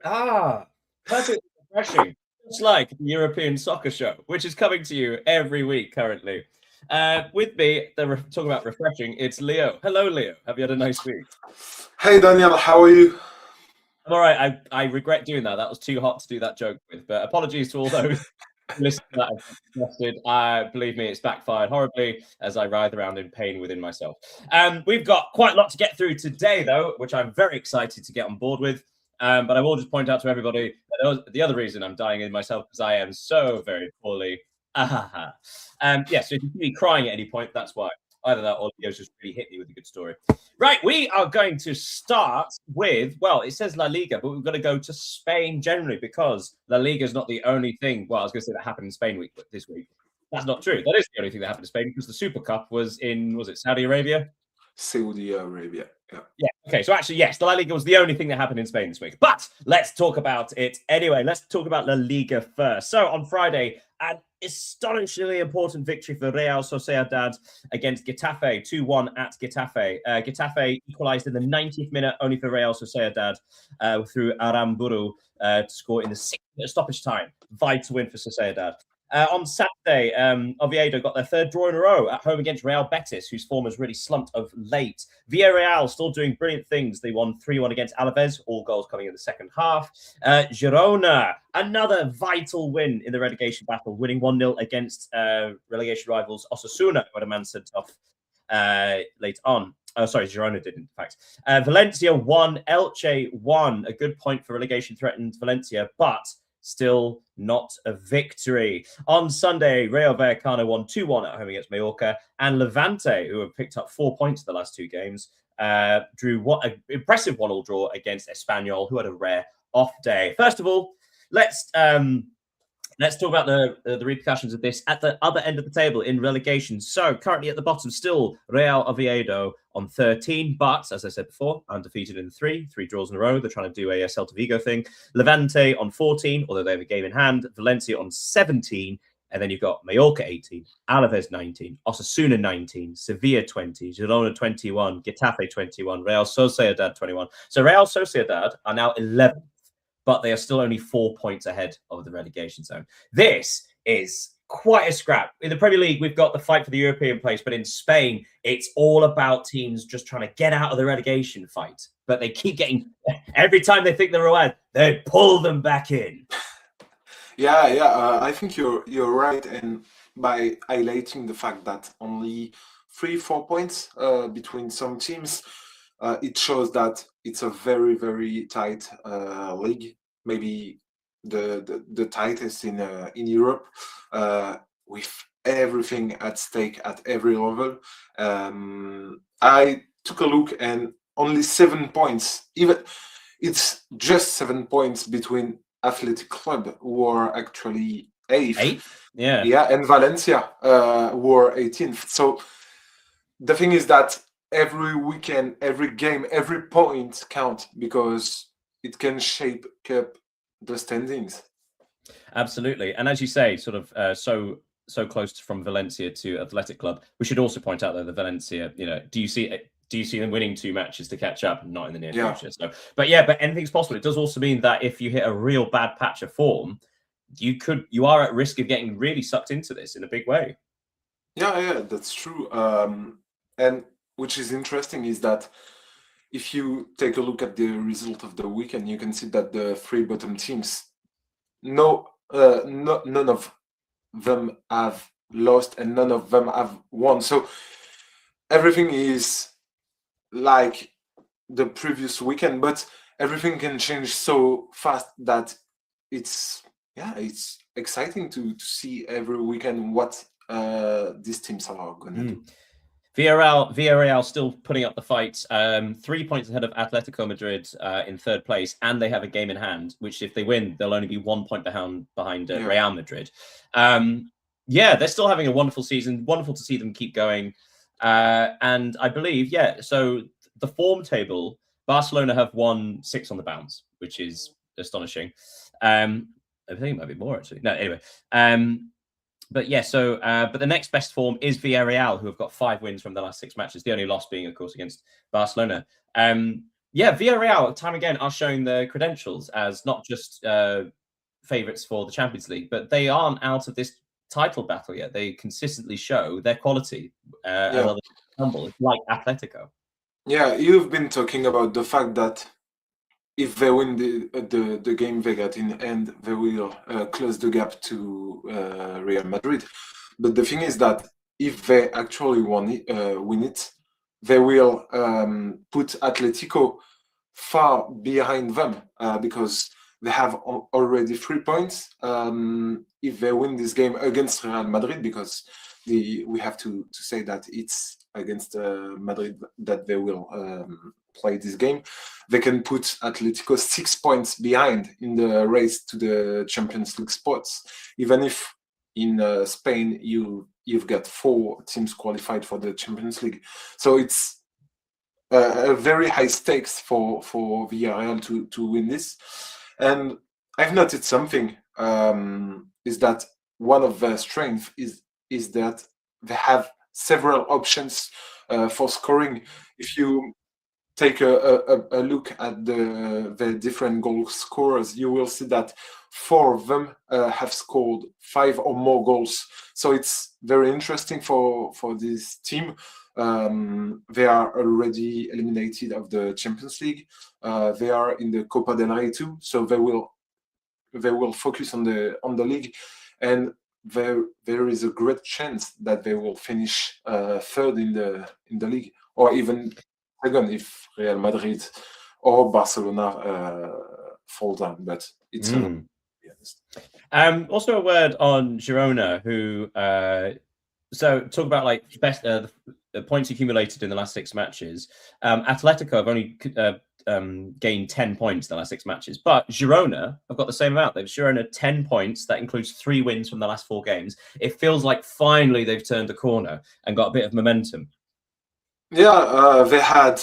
Perfect, refreshing. Just like the European Soccer Show, which is coming to you every week currently. With me, talking about refreshing, it's Leo. Hello, Leo. Have you had a nice week? Hey Daniel, how are you? I'm all right. I regret doing that. That was too hot to do that joke with. But apologies to all those listeners that I've suggested. Believe me, it's backfired horribly as I writhe around in pain within myself. We've got quite a lot to get through today, though, which I'm very excited to get on board with. But I will just point out to everybody that the other reason I'm dying in myself because I am so very poorly. Yeah, so if you see me crying at any point, that's why. Either that or Leo's just really hit me with a good story. Right, we are going to start with, well, it says La Liga, but we've got to go to Spain generally because La Liga is not the only thing. Well, I was going to say that happened in Spain this week. That's not true. That is the only thing that happened in Spain because the Super Cup was it Saudi Arabia? Saudi Arabia. Yeah. Yeah. Okay. So actually, yes, the La Liga was the only thing that happened in Spain this week. But let's talk about it anyway. Let's talk about La Liga first. So on Friday, an astonishingly important victory for Real Sociedad against Getafe, 2-1 at Getafe. Getafe equalised in the 90th minute only for Real Sociedad through Aramburu to score in the 6th stoppage time. Vital win for Sociedad. On Saturday, Oviedo got their third draw in a row at home against Real Betis, whose form has really slumped of late. Villarreal still doing brilliant things. They won 3-1 against Alaves, all goals coming in the second half. Girona, another vital win in the relegation battle, winning 1-0 against relegation rivals Osasuna, who had a man sent off late on. Oh, sorry, Girona did, in fact. Valencia won, Elche won. A good point for relegation-threatened Valencia, but still not a victory. On Sunday, Rayo Vallecano won 2-1 at home against Mallorca, and Levante, who have picked up 4 points in the last 2 games, drew an impressive 1-1 draw against Espanyol, who had a rare off day. First of all, let's talk about the repercussions of this at the other end of the table in relegation. So currently at the bottom, still Real Oviedo on 13, but as I said before, undefeated in 3 draws in a row. They're trying to do a Celta Vigo thing. Levante on 14, although they have a game in hand. Valencia on 17. And then you've got Mallorca 18, Alaves 19, Osasuna 19, Sevilla 20, Girona 21, Getafe 21, Real Sociedad 21. So Real Sociedad are now 11th, but they are still only 4 points ahead of the relegation zone. This is quite a scrap. In the Premier League, we've got the fight for the European place, but in Spain, it's all about teams just trying to get out of the relegation fight. But they keep getting, every time they think they're away, they pull them back in. Yeah. I think you're right, and by highlighting the fact that only 3-4 points between some teams, it shows that it's a very very tight league. Maybe the tightest in Europe, with everything at stake at every level. I took a look, and only 7 points. Even it's just 7 points between Athletic Club, who are actually 8th. Yeah, And Valencia, who are 18th. So the thing is that every weekend, every game, every point count because it can shape up the standings. Absolutely. And as you say, sort of so close from Valencia to Athletic Club. We should also point out, though, that Valencia, do you see them winning 2 matches to catch up? Not in the near future. So, but anything's possible. It does also mean that if you hit a real bad patch of form, you are at risk of getting really sucked into this in a big way. Yeah, that's true. And which is interesting is that if you take a look at the result of the weekend, you can see that the 3 bottom teams, none of them have lost and none of them have won. So everything is like the previous weekend, but everything can change so fast that it's exciting to see every weekend what these teams are gonna do. Villarreal still putting up the fight, 3 points ahead of Atletico Madrid in 3rd place, and they have a game in hand, which if they win, they'll only be 1 point behind Real Madrid. They're still having a wonderful season. Wonderful to see them keep going. And I believe, so the form table, Barcelona have won 6 on the bounce, which is astonishing. I think it might be more, actually. No, anyway. But the next best form is Villarreal, who have got 5 wins from the last 6 matches. The only loss being, of course, against Barcelona. Yeah, Villarreal, time again, are showing their credentials as not just favourites for the Champions League, but they aren't out of this title battle yet. They consistently show their quality as others humble. It's like Atletico. Yeah, you've been talking about the fact that if they win the game they got in end, they will close the gap to Real Madrid. But the thing is that if they actually win it, they will put Atletico far behind them because they have already 3 points. If they win this game against Real Madrid, because we have to say that it's against Madrid that they will play this game, they can put Atletico 6 points behind in the race to the Champions League spots. Even if in Spain you've got 4 teams qualified for the Champions League, so it's a very high stakes for Villarreal to win this. And I've noticed something is that one of their strengths is that they have several options for scoring. If you take a look at the different goal scorers, you will see that 4 of them have scored 5 or more goals. So it's very interesting for this team. They are already eliminated of the Champions League. They are in the Copa del Rey too, so they will focus on the league, and there is a great chance that they will finish third in the league, or even second if Real Madrid or Barcelona fall down. But it's to be honest. Also a word on Girona, who so talk about like best the points accumulated in the last 6 matches. Atletico have only gained 10 points in the last 6 matches, but Girona have got the same amount. They've Girona 10 points. That includes 3 wins from the last 4 games. It feels like finally they've turned the corner and got a bit of momentum. Yeah, they had.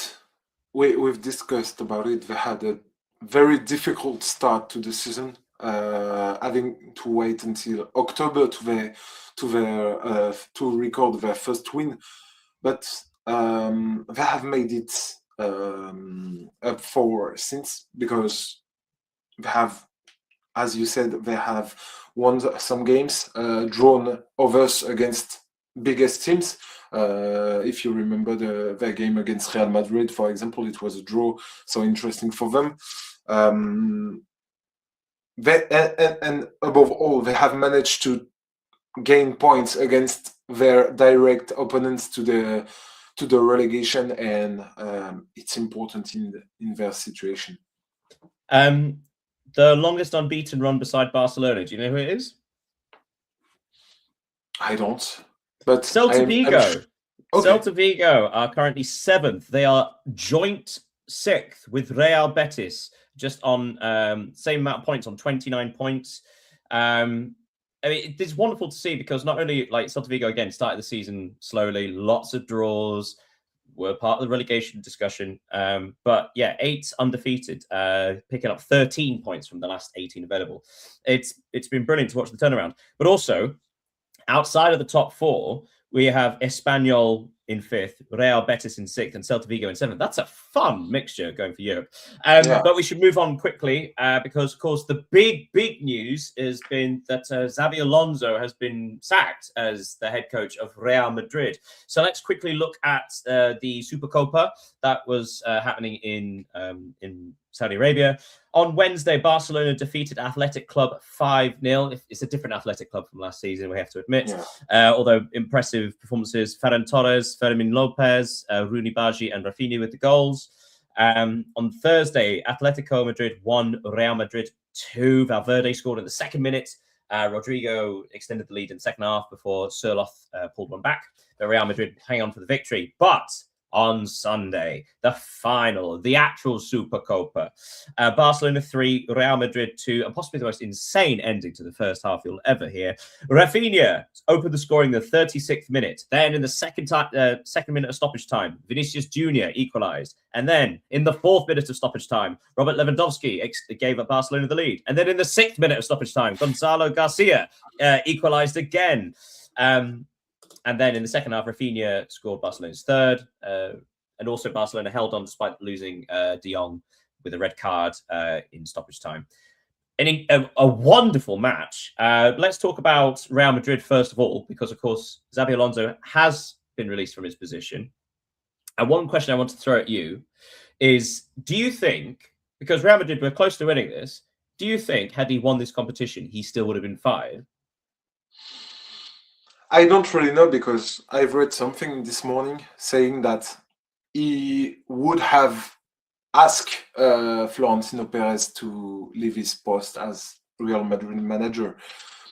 We've discussed about it. They had a very difficult start to the season, having to wait until October to record their first win, but they have made it up for since, because they have, as you said, they have won some games, drawn others against biggest teams. If you remember their game against Real Madrid, for example, it was a draw, so interesting for them. And above all, they have managed to gain points against their direct opponents to the relegation, and it's important in their situation. The longest unbeaten run beside Barcelona, do you know who it is? I don't. But Celta Vigo. Okay. Celta Vigo are currently 7th. They are joint 6th with Real Betis, just on same amount of points, on 29 points. I mean, it's wonderful to see, because not only like Celta Vigo again started the season slowly, lots of draws, were part of the relegation discussion, but yeah, 8 undefeated, picking up 13 points from the last 18 available. It's been brilliant to watch the turnaround. But also, outside of the top 4, we have Espanyol in 5th, Real Betis in 6th, and Celta Vigo in 7th. That's a fun mixture going for Europe. But we should move on quickly because, of course, the big news has been that Xabi Alonso has been sacked as the head coach of Real Madrid. So let's quickly look at the Supercopa that was happening in Saudi Arabia. On Wednesday, Barcelona defeated Athletic Club 5-0. It's a different Athletic Club from last season, we have to admit. Although impressive performances, Ferran Torres, Fermín López, Rooney Baji and Rafinha with the goals. On Thursday, Atletico Madrid 1, Real Madrid 2. Valverde scored in the 2nd minute. Rodrigo extended the lead in the second half before Sørloth pulled one back. But Real Madrid hang on for the victory. But on Sunday, the final, the actual Supercopa, Barcelona 3, Real Madrid 2, and possibly the most insane ending to the first half you'll ever hear. Rafinha opened the scoring in the 36th minute. Then in the second minute of stoppage time, Vinicius Jr. equalised. And then in the 4th minute of stoppage time, Robert Lewandowski gave up Barcelona the lead. And then in the 6th minute of stoppage time, Gonzalo Garcia equalised again. And then in the second half, Rafinha scored Barcelona's 3rd. and also Barcelona held on despite losing De Jong with a red card in stoppage time. A wonderful match. Let's talk about Real Madrid first of all, because of course Xabi Alonso has been released from his position. And one question I want to throw at you is, do you think, because Real Madrid were close to winning this, do you think had he won this competition, he still would have been fired? I don't really know, because I've read something this morning saying that he would have asked Florentino Perez to leave his post as Real Madrid manager.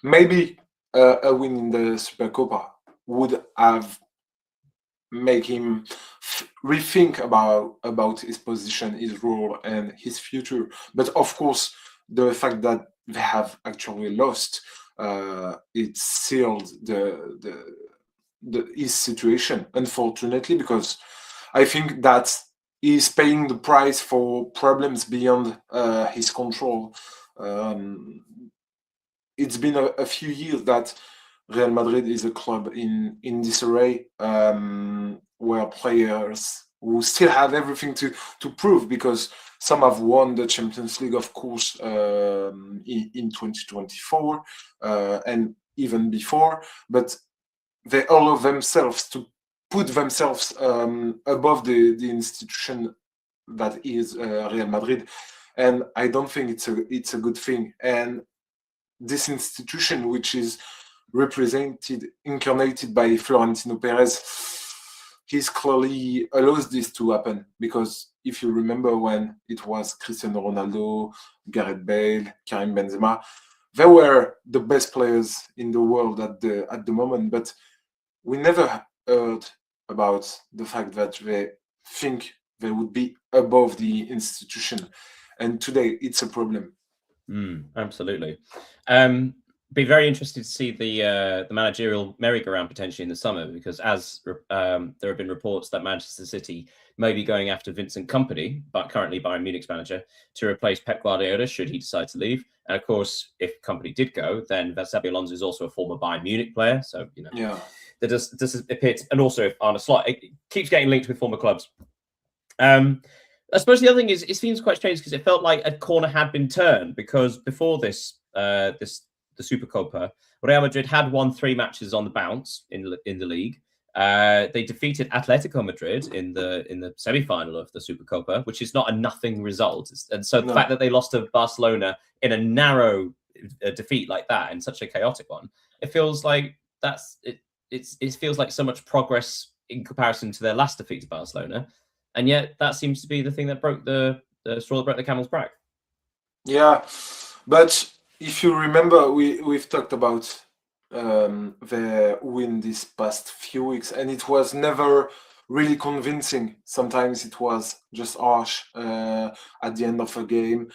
Maybe a win in the Supercopa would have make him rethink about his position, his role, and his future. But of course, the fact that they have actually lost, it sealed his situation, unfortunately, because I think that he's paying the price for problems beyond his control. It's been a few years that Real Madrid is a club in disarray, where players who still have everything to prove, because some have won the Champions League, of course, in 2024 and even before, but they allow themselves to put themselves above the institution that is Real Madrid, and I don't think it's a good thing. And this institution, which is incarnated by Florentino Perez, he's clearly allows this to happen, because if you remember when it was Cristiano Ronaldo, Gareth Bale, Karim Benzema, they were the best players in the world at the moment, but we never heard about the fact that they think they would be above the institution, and today it's a problem. Absolutely. Be very interested to see the managerial merry-go-round potentially in the summer, because as there have been reports that Manchester City may be going after Vincent Kompany, but currently Bayern Munich's manager, to replace Pep Guardiola should he decide to leave. And of course, if Kompany did go, then Xabi Alonso is also a former Bayern Munich player, so that does appear. And also, if Arne Slot, it keeps getting linked with former clubs. I suppose the other thing is, it seems quite strange because it felt like a corner had been turned, because before this, the Supercopa, Real Madrid had won 3 matches on the bounce in the league. They defeated Atletico Madrid in the semi-final of the Supercopa, which is not a nothing result. And so the fact that they lost to Barcelona in a narrow defeat like that, in such a chaotic one, it feels like it feels like so much progress in comparison to their last defeat to Barcelona. And yet that seems to be the thing that broke the straw that broke the camel's back. Yeah, but if you remember, we've talked about their win this past few weeks, and it was never really convincing. Sometimes it was just harsh at the end of a game.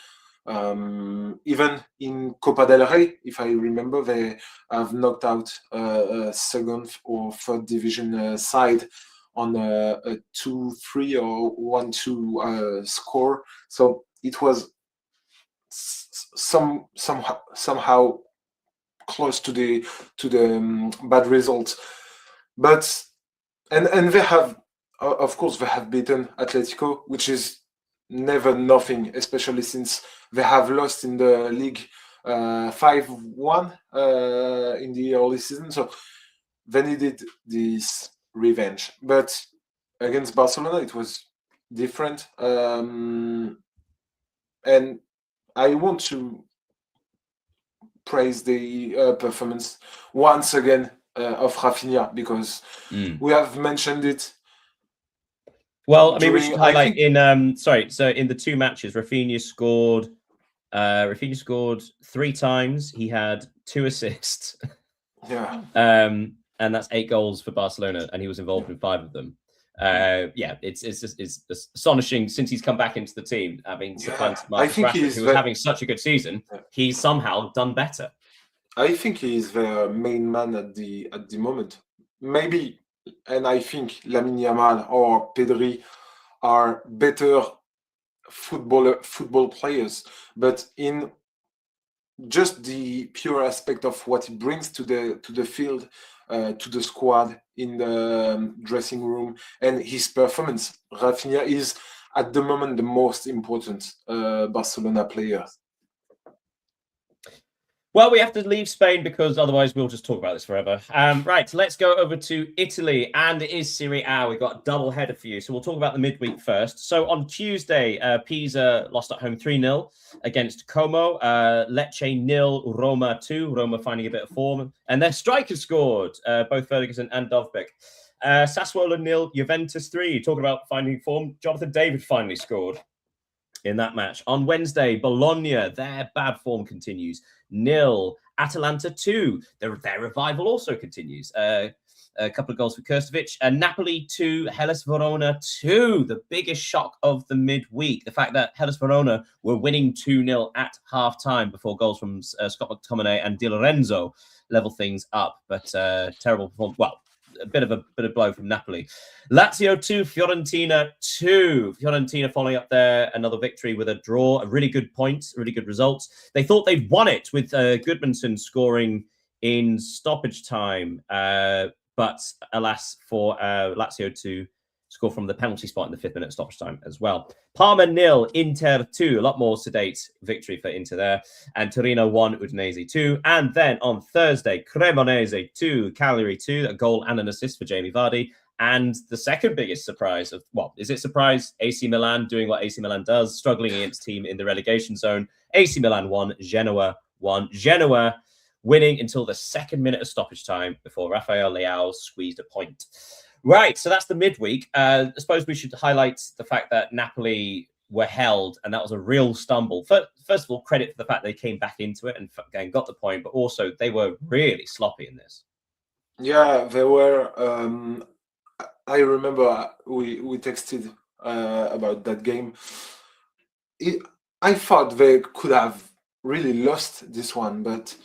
Even in Copa del Rey, if I remember, they have knocked out a second or third division side on a 2-3 or 1-2 score. So it was somehow close to the bad results. But and they have, of course, they have beaten Atletico, which is never nothing, especially since they have lost in the league 5-1 in the early season. So they needed this revenge. But against Barcelona, it was different. And I want to praise the performance once again of Rafinha, because we have mentioned it. Well, I mean, we should highlight so in the 2 matches, Rafinha scored 3 times. He had 2 assists. Yeah. And that's 8 goals for Barcelona, and he was involved in 5 of them. It's astonishing since he's come back into the team, having supplanted Marcus Rashford, who was having such a good season. He's somehow done better. I think he is their main man at the moment. Maybe, and I think Lamine Yamal or Pedri are better football players, but in just the pure aspect of what he brings to the field, to the squad in the dressing room, and his performance. Rafinha is at the moment the most important Barcelona player. Well, we have to leave Spain because otherwise we'll just talk about this forever. Right, let's go over to Italy, and it is Serie A. We've got a double header for you. So we'll talk about the midweek first. So on Tuesday, Pisa lost at home 3-0 against Como. Lecce 0, Roma 2. Roma finding a bit of form. And their strikers scored, both Ferguson and Dovbyk. Sassuolo 0, Juventus 3. Talking about finding form, Jonathan David finally scored in that match. On Wednesday, Bologna, their bad form continues. 0, Atalanta 2. Their revival also continues. A couple of goals for Krstovic. Napoli 2, Hellas Verona 2. The biggest shock of the midweek. The fact that Hellas Verona were winning 2-0 at half-time before goals from Scott McTominay and Di Lorenzo level things up. But terrible performance. Well, a bit of blow from Napoli. Lazio 2, Fiorentina 2. Fiorentina following up there another victory with a draw, a really good point, really good results. They thought they'd won it with Goodmanson scoring in stoppage time, but alas for Lazio to score from the penalty spot in the 5th minute stoppage time as well. Parma 0, Inter 2. A lot more sedate victory for Inter there. And Torino 1, Udinese 2. And then on Thursday, Cremonese 2, Cagliari 2. A goal and an assist for Jamie Vardy. And the second biggest surprise of, well, is it surprise? AC Milan doing what AC Milan does, struggling against team in the relegation zone. AC Milan 1, Genoa 1. Genoa winning until the 2nd minute of stoppage time before Rafael Leao squeezed a point. Right, so that's the midweek. I suppose we should highlight the fact that Napoli were held, and that was a real stumble. First of all, credit for the fact they came back into it and got the point, but also they were really sloppy in this. Yeah, they were. I remember we texted about that game. I thought they could have really lost this one, but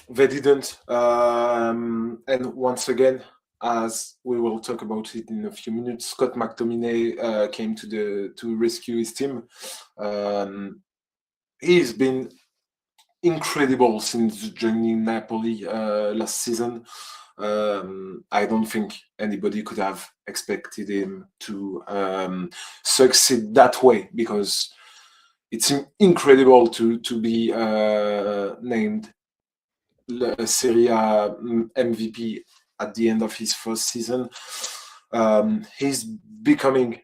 they didn't. And once again, as we will talk about it in a few minutes, Scott McTominay came to rescue his team. He's been incredible since joining Napoli last season. I don't think anybody could have expected him to succeed that way, because it's incredible to be named Serie A MVP at the end of his first season. He's becoming,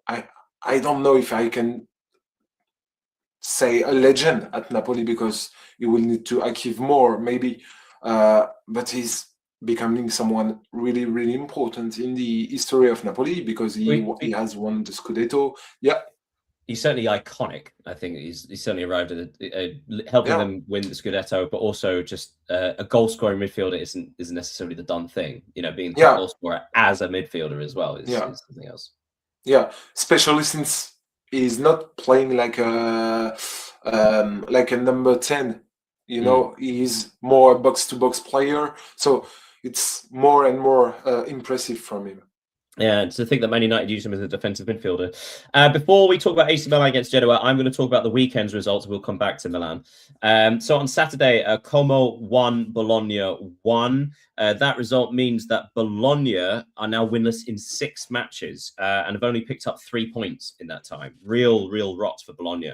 I don't know if I can say a legend at Napoli, because he will need to achieve more maybe, but he's becoming someone really, really important in the history of Napoli, because he has won the Scudetto. Yeah. He's certainly iconic. I think he's certainly arrived at helping them win the Scudetto, but also just a goal-scoring midfielder isn't necessarily the done thing. You know, being a goal scorer as a midfielder as well is something else. Yeah, especially since he's not playing like a number 10. You know, he's more a box-to-box player, so it's more and more impressive from him. Yeah, to think that Man United used him as a defensive midfielder. Before we talk about AC Milan against Genoa, I'm going to talk about the weekend's results. We'll come back to Milan. So on Saturday, Como 1, Bologna 1. That result means that Bologna are now winless in 6 matches and have only picked up 3 points in that time. Real rot for Bologna.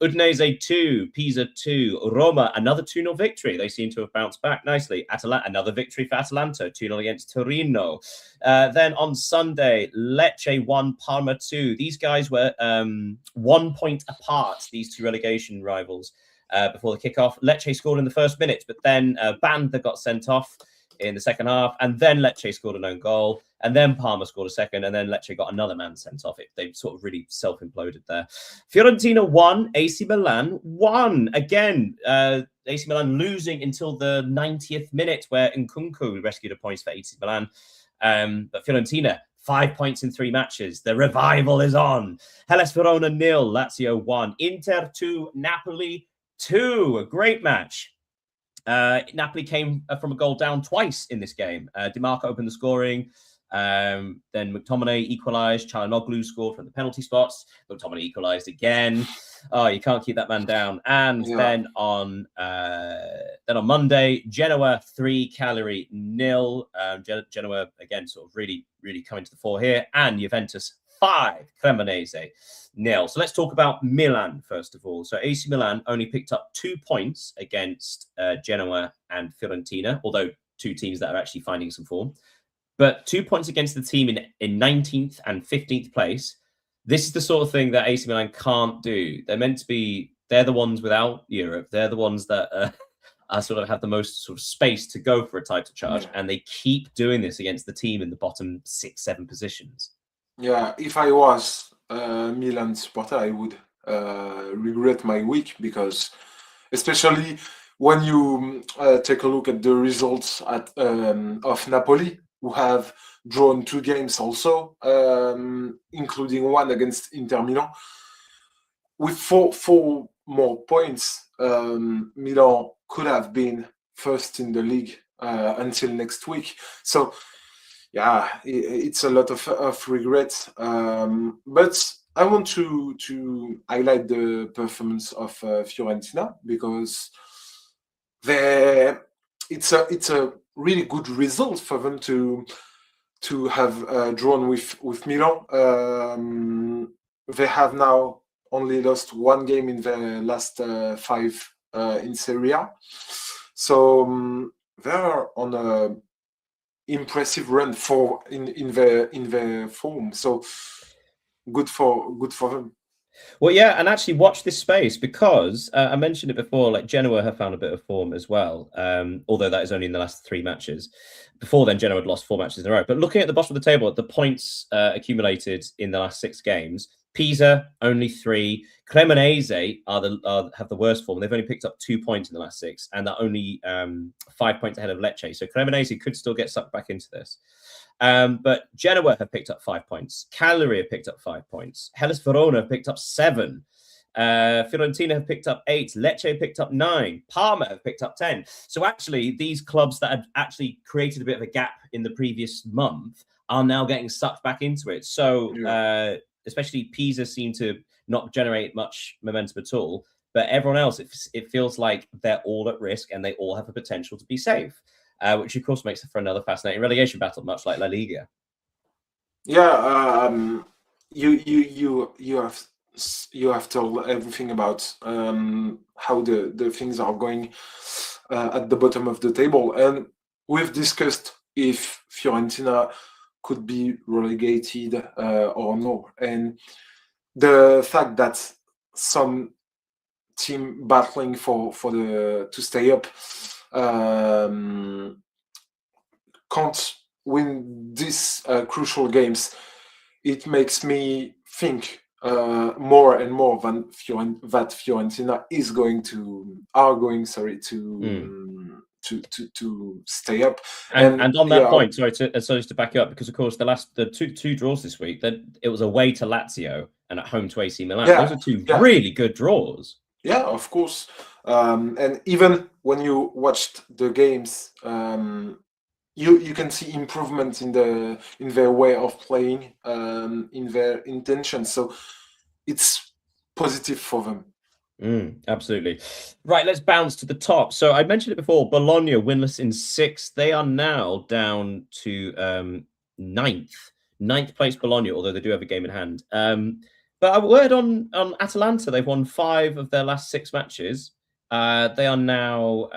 Udinese 2, Pisa 2, Roma, another 2-0 victory. They seem to have bounced back nicely. Another victory for Atalanta, 2-0 against Torino. Then on Sunday, Lecce 1, Parma 2. These guys were 1 point apart, these two relegation rivals, before the kickoff. Lecce scored in the first minute, but then Banda got sent off in the second half, and then Lecce scored an own goal, and then Parma scored a second, and then Lecce got another man sent off. They sort of really self-imploded there. Fiorentina 1, AC Milan 1. Again, AC Milan losing until the 90th minute, where Nkunku rescued a point for AC Milan. But Fiorentina, 5 points in 3 matches. The revival is on. Hellas Verona 0, Lazio 1. Inter 2, Napoli 2. A great match. Napoli came from a goal down twice in this game. Di Marco opened the scoring. Then McTominay equalised. Çalhanoğlu scored from the penalty spots. McTominay equalised again. Oh, you can't keep that man down. And then on Monday, Genoa 3, Cagliari 0. Genoa again, sort of really coming to the fore here, and Juventus 5, Cremonese 0. So let's talk about Milan first of all. So AC Milan only picked up 2 points against Genoa and Fiorentina, although two teams that are actually finding some form. But 2 points against the team in 19th and 15th place. This is the sort of thing that AC Milan can't do. They're meant to be, they're the ones without Europe. They're the ones that are sort of have the most sort of space to go for a title charge. And they keep doing this against the team in the bottom 6-7 positions. Yeah, if I was a Milan supporter, I would regret my week, because especially when you take a look at the results of Napoli, who have drawn 2 games also, including one against Inter Milan. With four more points, Milan could have been first in the league until next week. So, yeah, it's a lot of regret. But I want to highlight the performance of Fiorentina, because it's a really good result for them to have drawn with Milan. They have now only lost 1 game in the last 5 in Serie A, so they're on a impressive run in their form. So good for them. Well, yeah, and actually watch this space, because I mentioned it before, like Genoa have found a bit of form as well, although that is only in the last 3 matches. Before then, Genoa had lost 4 matches in a row. But looking at the bottom of the table, the points accumulated in the last 6 games, Pisa only 3. Cremonese have the worst form. They've only picked up 2 points in the last 6, and they're only 5 points ahead of Lecce. So Cremonese could still get sucked back into this. But Genoa have picked up 5 points. Cagliari have picked up 5 points. Hellas Verona have picked up 7. Fiorentina have picked up 8. Lecce have picked up 9. Parma have picked up 10. So actually, these clubs that had actually created a bit of a gap in the previous month are now getting sucked back into it. So especially Pisa seem to not generate much momentum at all. But everyone else, it feels like they're all at risk and they all have the potential to be safe. Which of course makes it for another fascinating relegation battle, much like La Liga. Yeah, you have told everything about how the things are going at the bottom of the table, and we've discussed if Fiorentina could be relegated or no, and the fact that some team battling to stay up can't win these crucial games, it makes me think more and more that Fiorentina to stay up. And on that point, sorry to back you up, because of course the two draws this week, then it was away to Lazio and at home to AC Milan. Those are 2 really good draws. Yeah, of course. And even when you watched the games, you can see improvement in their way of playing, in their intention. So it's positive for them. Absolutely. Right, let's bounce to the top. So I mentioned it before, Bologna winless in 6. They are now down to 9th place Bologna, although they do have a game in hand. But a word on Atalanta. They've won 5 of their last 6 matches. They are now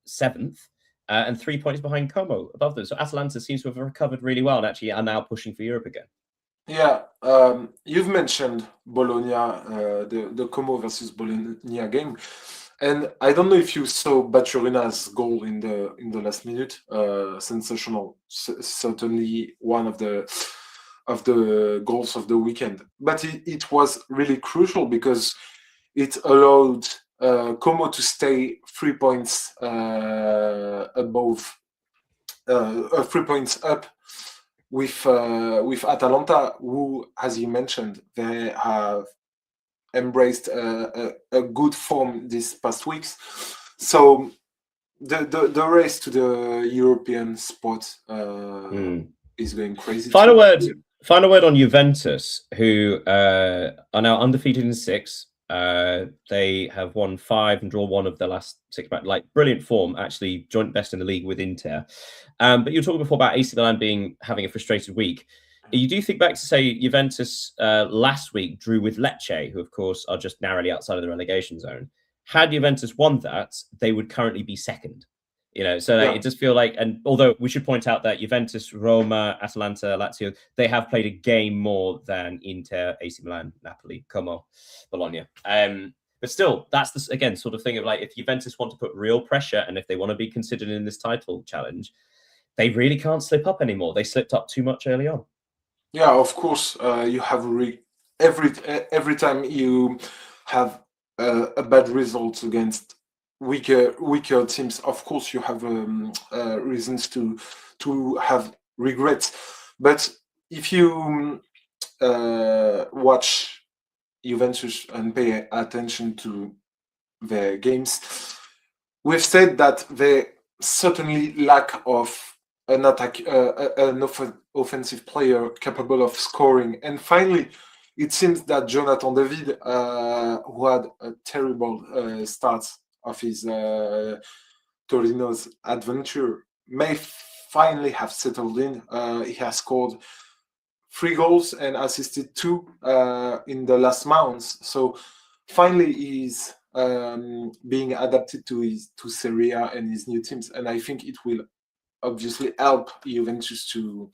7th and 3 points behind Como above them. So Atalanta seems to have recovered really well and actually are now pushing for Europe again. Yeah, you've mentioned Bologna, the Como versus Bologna game, and I don't know if you saw Baturina's goal in the last minute. Sensational, certainly one of the goals of the weekend. But it was really crucial because it allowed Como to stay 3 points above, 3 points up with Atalanta, who, as you mentioned, they have embraced a good form these past weeks. So the race to the European spot is going crazy. Final word. Final word on Juventus, who are now undefeated in 6. They have won 5 and drawn 1 of their last 6 back. Like brilliant form, actually joint best in the league with Inter. But you were talking before about AC Milan having a frustrated week. You do think back to say Juventus last week drew with Lecce, who of course are just narrowly outside of the relegation zone. Had Juventus won that, they would currently be second. So it does feel like, and although we should point out that Juventus, Roma, Atalanta, Lazio, they have played a game more than Inter, AC Milan, Napoli, Como, Bologna. But still, that's the, again, sort of thing of like, if Juventus want to put real pressure and if they want to be considered in this title challenge, they really can't slip up anymore. They slipped up too much early on. Yeah, of course, you have every time you have a bad result against weaker teams, of course you have reasons to have regrets. But if you watch Juventus and pay attention to their games, we've said that they certainly lack of an offensive player capable of scoring. And finally, it seems that Jonathan David, who had a terrible start of his Torino's adventure, may finally have settled in. He has scored 3 goals and assisted 2 in the last months. So finally, he's being adapted to Serie A and his new teams, and I think it will obviously help Juventus to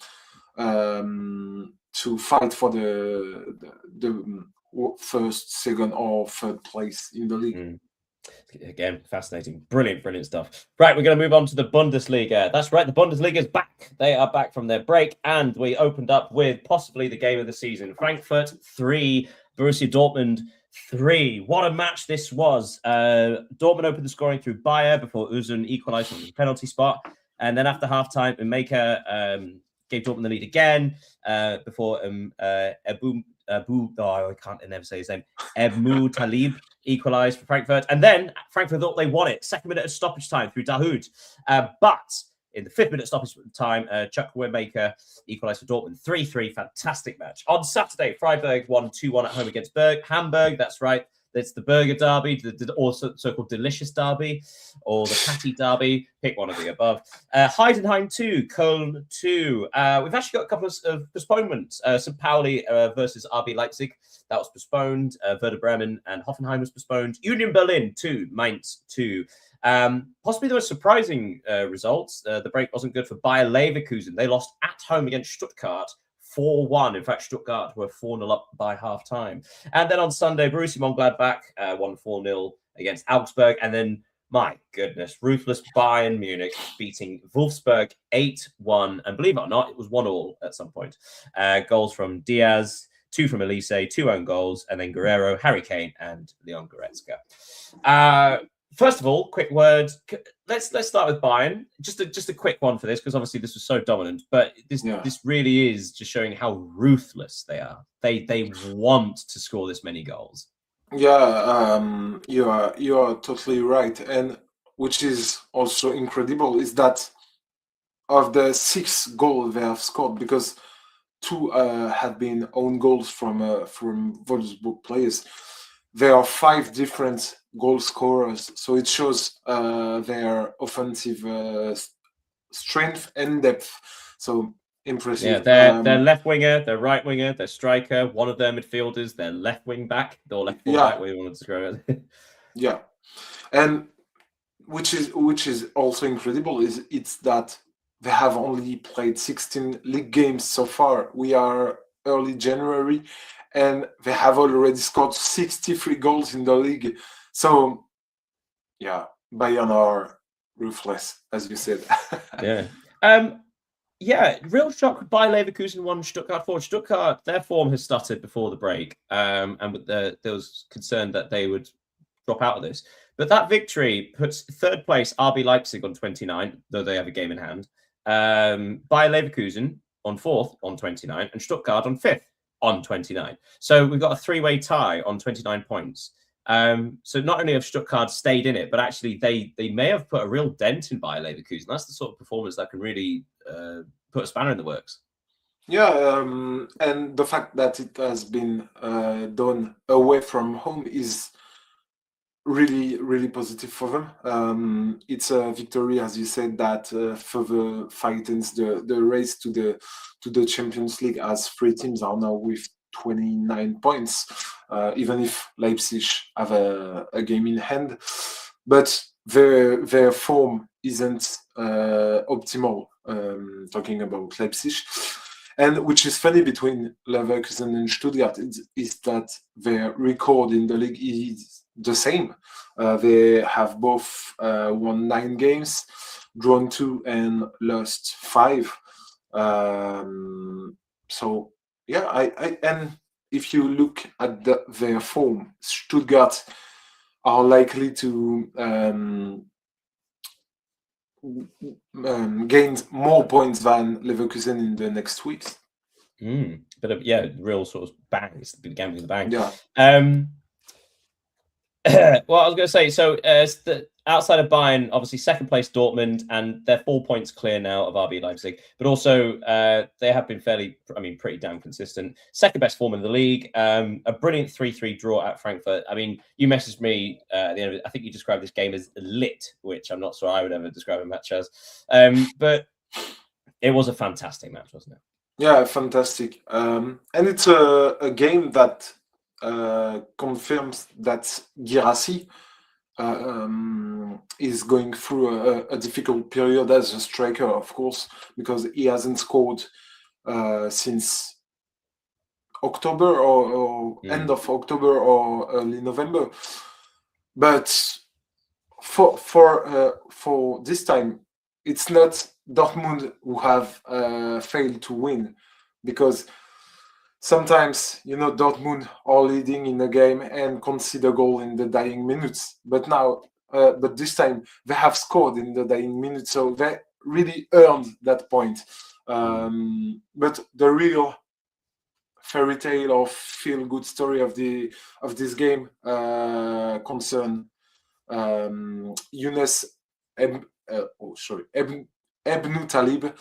fight for the first, second, or third place in the league. Again, fascinating. Brilliant stuff. Right, we're going to move on to the Bundesliga. That's right, the Bundesliga is back. They are back from their break, and we opened up with possibly the game of the season. Frankfurt 3, Borussia Dortmund 3. What a match this was. Dortmund opened the scoring through Bayer before Özun equalised from the penalty spot. And then after halftime, Maker gave Dortmund the lead again before Ebmu Talib equalised for Frankfurt. And then Frankfurt thought they won it. 2nd minute of stoppage time through Dahoud. But in the 5th minute stoppage time, Chukwuemeka equalised for Dortmund. 3-3, fantastic match. On Saturday, Freiburg won 2-1 at home against Hamburg. That's right. It's the Burger Derby, the also so-called Delicious Derby, or the Patty Derby. Pick one of the above. Heidenheim 2, Köln 2. We've actually got a couple of postponements. St. Pauli versus RB Leipzig. That was postponed. Werder Bremen and Hoffenheim was postponed. Union Berlin 2, Mainz 2. Possibly the most surprising results. The break wasn't good for Bayer Leverkusen. They lost at home against Stuttgart 4-1. In fact, Stuttgart were 4-0 up by half-time. And then on Sunday, Borussia Mönchengladbach won 4-0 against Augsburg. And then, my goodness, ruthless Bayern Munich beating Wolfsburg 8-1. And believe it or not, it was 1-1 at some point. Goals from Diaz, 2 from Elise, 2 own goals, and then Guerrero, Harry Kane, and Leon Goretzka. First of all, quick word. Let's start with Bayern. Just a quick one for this, because obviously this was so dominant. But this really is just showing how ruthless they are. They want to score this many goals. Yeah, you are totally right. And which is also incredible is that of the 6 goals they have scored, because 2 have been own goals from Wolfsburg players, there are 5 different goal scorers, so it shows their offensive strength and depth. So impressive. Yeah, their left winger, their right winger, their striker, one of their midfielders, their left wing back, or left full back, where you wanted to go. Yeah, and which is also incredible is it's that they have only played 16 league games so far. We are early January, and they have already scored 63 goals in the league. So, yeah, Bayern are ruthless, as you said. Yeah. Real shock by Leverkusen 1, Stuttgart 4. Stuttgart, their form has stuttered before the break, and there was concern that they would drop out of this. But that victory puts 3rd place RB Leipzig on 29, though they have a game in hand. Bayer Leverkusen on 4th on 29, and Stuttgart on 5th on 29. So we've got a 3-way tie on 29 points. So not only have Stuttgart stayed in it, but actually they may have put a real dent in Bayer Leverkusen. That's the sort of performance that can really put a spanner in the works. Yeah, and the fact that it has been done away from home is really, really positive for them. It's a victory, as you said, that further tightens the race to the Champions League, as 3 teams are now with 29 points, even if Leipzig have a game in hand. But their form isn't optimal, talking about Leipzig. And which is funny between Leverkusen and Stuttgart is that their record in the league is the same. They have both won 9 games, drawn 2, and lost 5. So yeah, and if you look at their form, Stuttgart are likely to gain more points than Leverkusen in the next weeks. But real sort of bang. It's the game with the bang. Yeah. Well, I was going to say, so outside of Bayern, obviously second place Dortmund, and they're 4 points clear now of RB Leipzig. But also, they have been pretty damn consistent. Second best form in the league. A brilliant 3-3 draw at Frankfurt. I mean, you messaged me at the end of it. I think you described this game as lit, which I'm not sure I would ever describe a match as. But it was a fantastic match, wasn't it? Yeah, fantastic. And it's a game that confirms that Guirassy is going through a difficult period as a striker, of course, because he hasn't scored since October or end of October or early November. But for this time, it's not Dortmund who have failed to win, because sometimes, Dortmund are leading in a game and concede a goal in the dying minutes. But this time they have scored in the dying minutes, so they really earned that point. But the real fairy tale or feel-good story of this game concern Younes Ebnou Talib.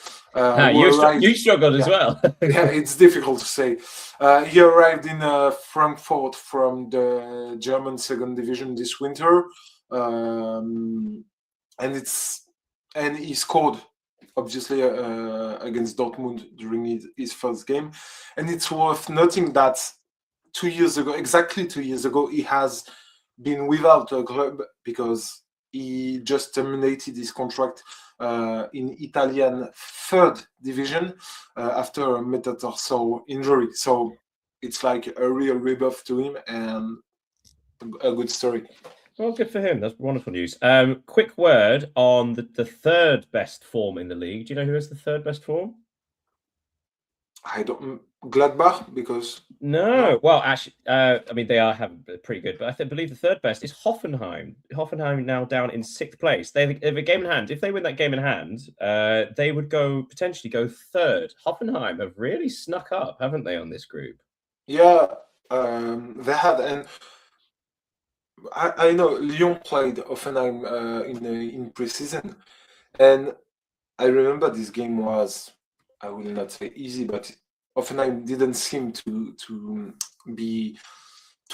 You struggled as well. Yeah, it's difficult to say. He arrived in Frankfurt from the German second division this winter, and he scored obviously against Dortmund during his first game. And it's worth noting that exactly 2 years ago, he has been without a club because he just terminated his contract in Italian third division after a metatarsal injury. So it's like a real rebirth to him and a good story. Well, good for him. That's wonderful news. Quick word on the third best form in the league. Do you know who has the third best form? I don't. Gladbach, because no. Well, actually, they have pretty good, but I believe the third best is Hoffenheim. Hoffenheim now down in 6th place. They have a game in hand. If they win that game in hand, they would potentially go third. Hoffenheim have really snuck up, haven't they, on this group? Yeah, they had, and I know Lyon played Hoffenheim in preseason, and I remember this game was, I will not say easy, but Hoffenheim didn't seem to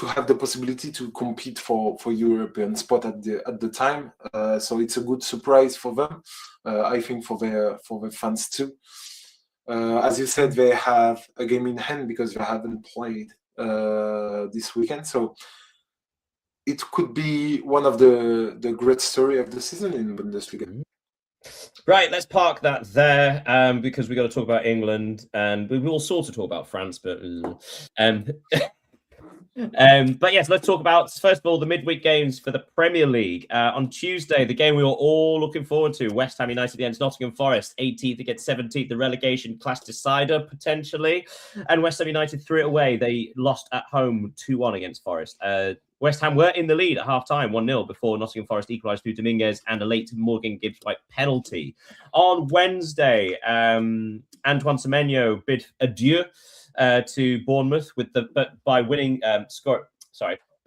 have the possibility to compete for European spot at the time. So it's a good surprise for them. I think for the fans too. As you said, they have a game in hand because they haven't played this weekend. So it could be one of the great story of the season in Bundesliga. Right, let's park that there because we got to talk about England, and we will sort of talk about France, but yes, let's talk about, first of all, the midweek games for the Premier League. On Tuesday, the game we were all looking forward to, West Ham United against Nottingham Forest, 18th against 17th, the relegation clash decider, potentially. And West Ham United threw it away. They lost at home 2-1 against Forest. West Ham were in the lead at half-time, 1-0, before Nottingham Forest equalised through Dominguez and a late Morgan Gibbs-White penalty. On Wednesday, Antoine Semenyo bid adieu to Bournemouth but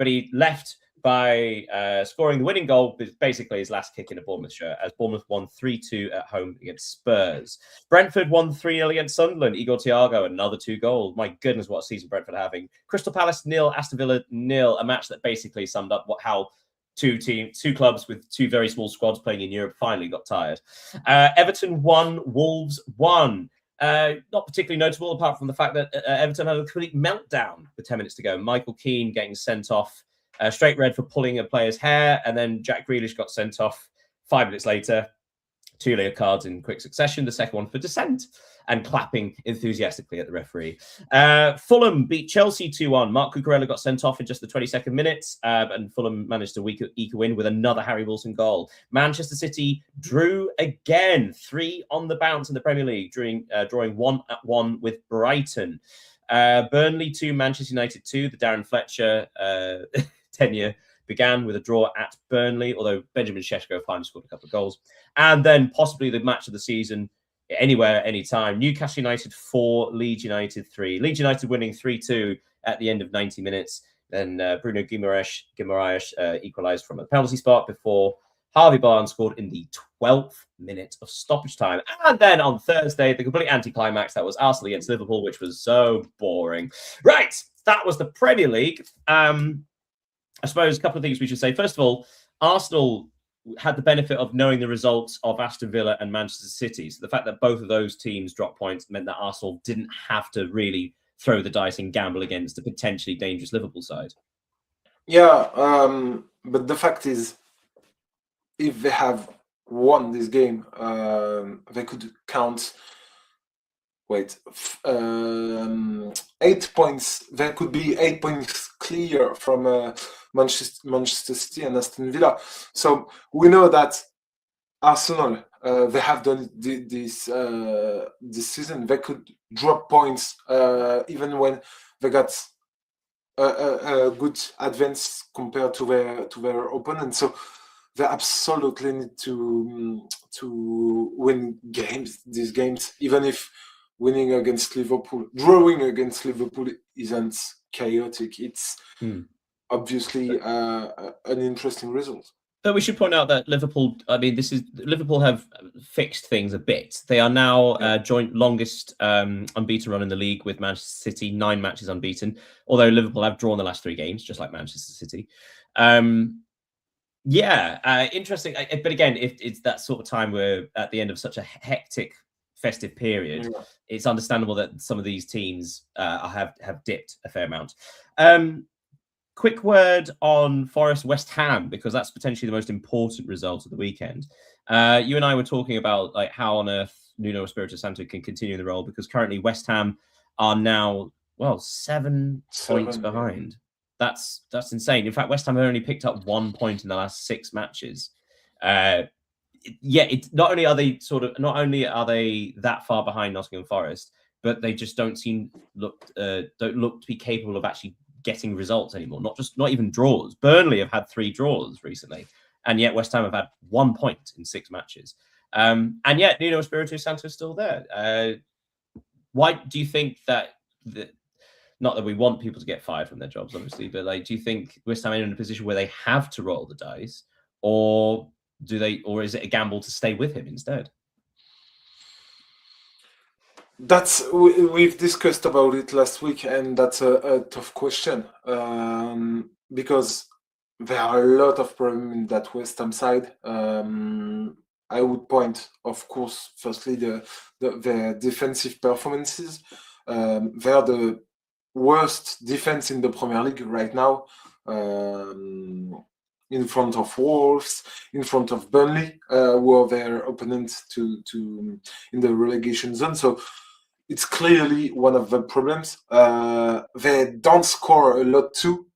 he left by scoring the winning goal, basically his last kick in a Bournemouth shirt, as Bournemouth won 3-2 at home against Spurs. Brentford won 3-0 against Sunderland. Igor Thiago, another 2 goals. My goodness, what a season Brentford are having. Crystal Palace 0, Aston Villa 0, a match that basically summed up how two clubs with 2 very small squads playing in Europe finally got tired. Everton 1, Wolves 1. Not particularly notable, apart from the fact that Everton had a complete meltdown with 10 minutes to go. Michael Keane getting sent off, straight red for pulling a player's hair, and then Jack Grealish got sent off 5 minutes later. 2 yellow cards in quick succession, the second one for dissent, and clapping enthusiastically at the referee. Fulham beat Chelsea 2-1. Mark Cucurella got sent off in just the 22nd minute, and Fulham managed to eke a win with another Harry Wilson goal. Manchester City drew again, 3 on the bounce in the Premier League, drawing 1-1 with Brighton. Burnley 2, Manchester United 2. The Darren Fletcher tenure began with a draw at Burnley, although Benjamin Šeško finally scored a couple of goals. And then possibly the match of the season, anywhere, anytime. Newcastle United 4, Leeds United 3. Leeds United winning 3-2 at the end of 90 minutes. Then Bruno Guimaraes equalised from a penalty spot before Harvey Barnes scored in the 12th minute of stoppage time. And then on Thursday, the complete anticlimax, that was Arsenal against Liverpool, which was so boring. Right, that was the Premier League. I suppose a couple of things we should say. First of all, Arsenal had the benefit of knowing the results of Aston Villa and Manchester City. So the fact that both of those teams dropped points meant that Arsenal didn't have to really throw the dice and gamble against a potentially dangerous Liverpool side. Yeah, but the fact is, if they have won this game, they could count 8 points. There could be 8 points clear from Manchester City and Aston Villa. So we know that Arsenal, they have done this season. They could drop points even when they got a good advance compared to their opponent. So they absolutely need to win these games, even if winning against Liverpool, drawing against Liverpool isn't chaotic. It's obviously an interesting result. But we should point out that Liverpool, Liverpool have fixed things a bit. They are now joint longest unbeaten run in the league with Manchester City, 9 matches unbeaten, although Liverpool have drawn the last 3 games, just like Manchester City. Interesting. But again, if it's that sort of time where at the end of such a hectic festive period, it's understandable that some of these teams have dipped a fair amount. Quick word on Forest West Ham, because that's potentially the most important result of the weekend. You and I were talking about like how on earth Nuno Espirito Santo can continue in the role, because currently West Ham are now 7 points behind. That's insane. In fact, West Ham have only picked up 1 point in the last 6 matches. It's not only are they that far behind Nottingham Forest, but they just don't look to be capable of actually getting results anymore. Not even draws. Burnley have had 3 draws recently, and yet West Ham have had 1 point in 6 matches. And yet Nuno Espirito Santo is still there. Why do you think that? Not that we want people to get fired from their jobs, obviously, but do you think West Ham are in a position where they have to roll the dice, or is it a gamble to stay with him instead? We've discussed about it last week, and that's a tough question because there are a lot of problems in that West Ham side. I would point, of course, firstly the defensive performances. They're the worst defense in the Premier League right now, in front of Wolves, in front of Burnley, who are their opponents in the relegation zone. So it's clearly one of the problems. They don't score a lot too,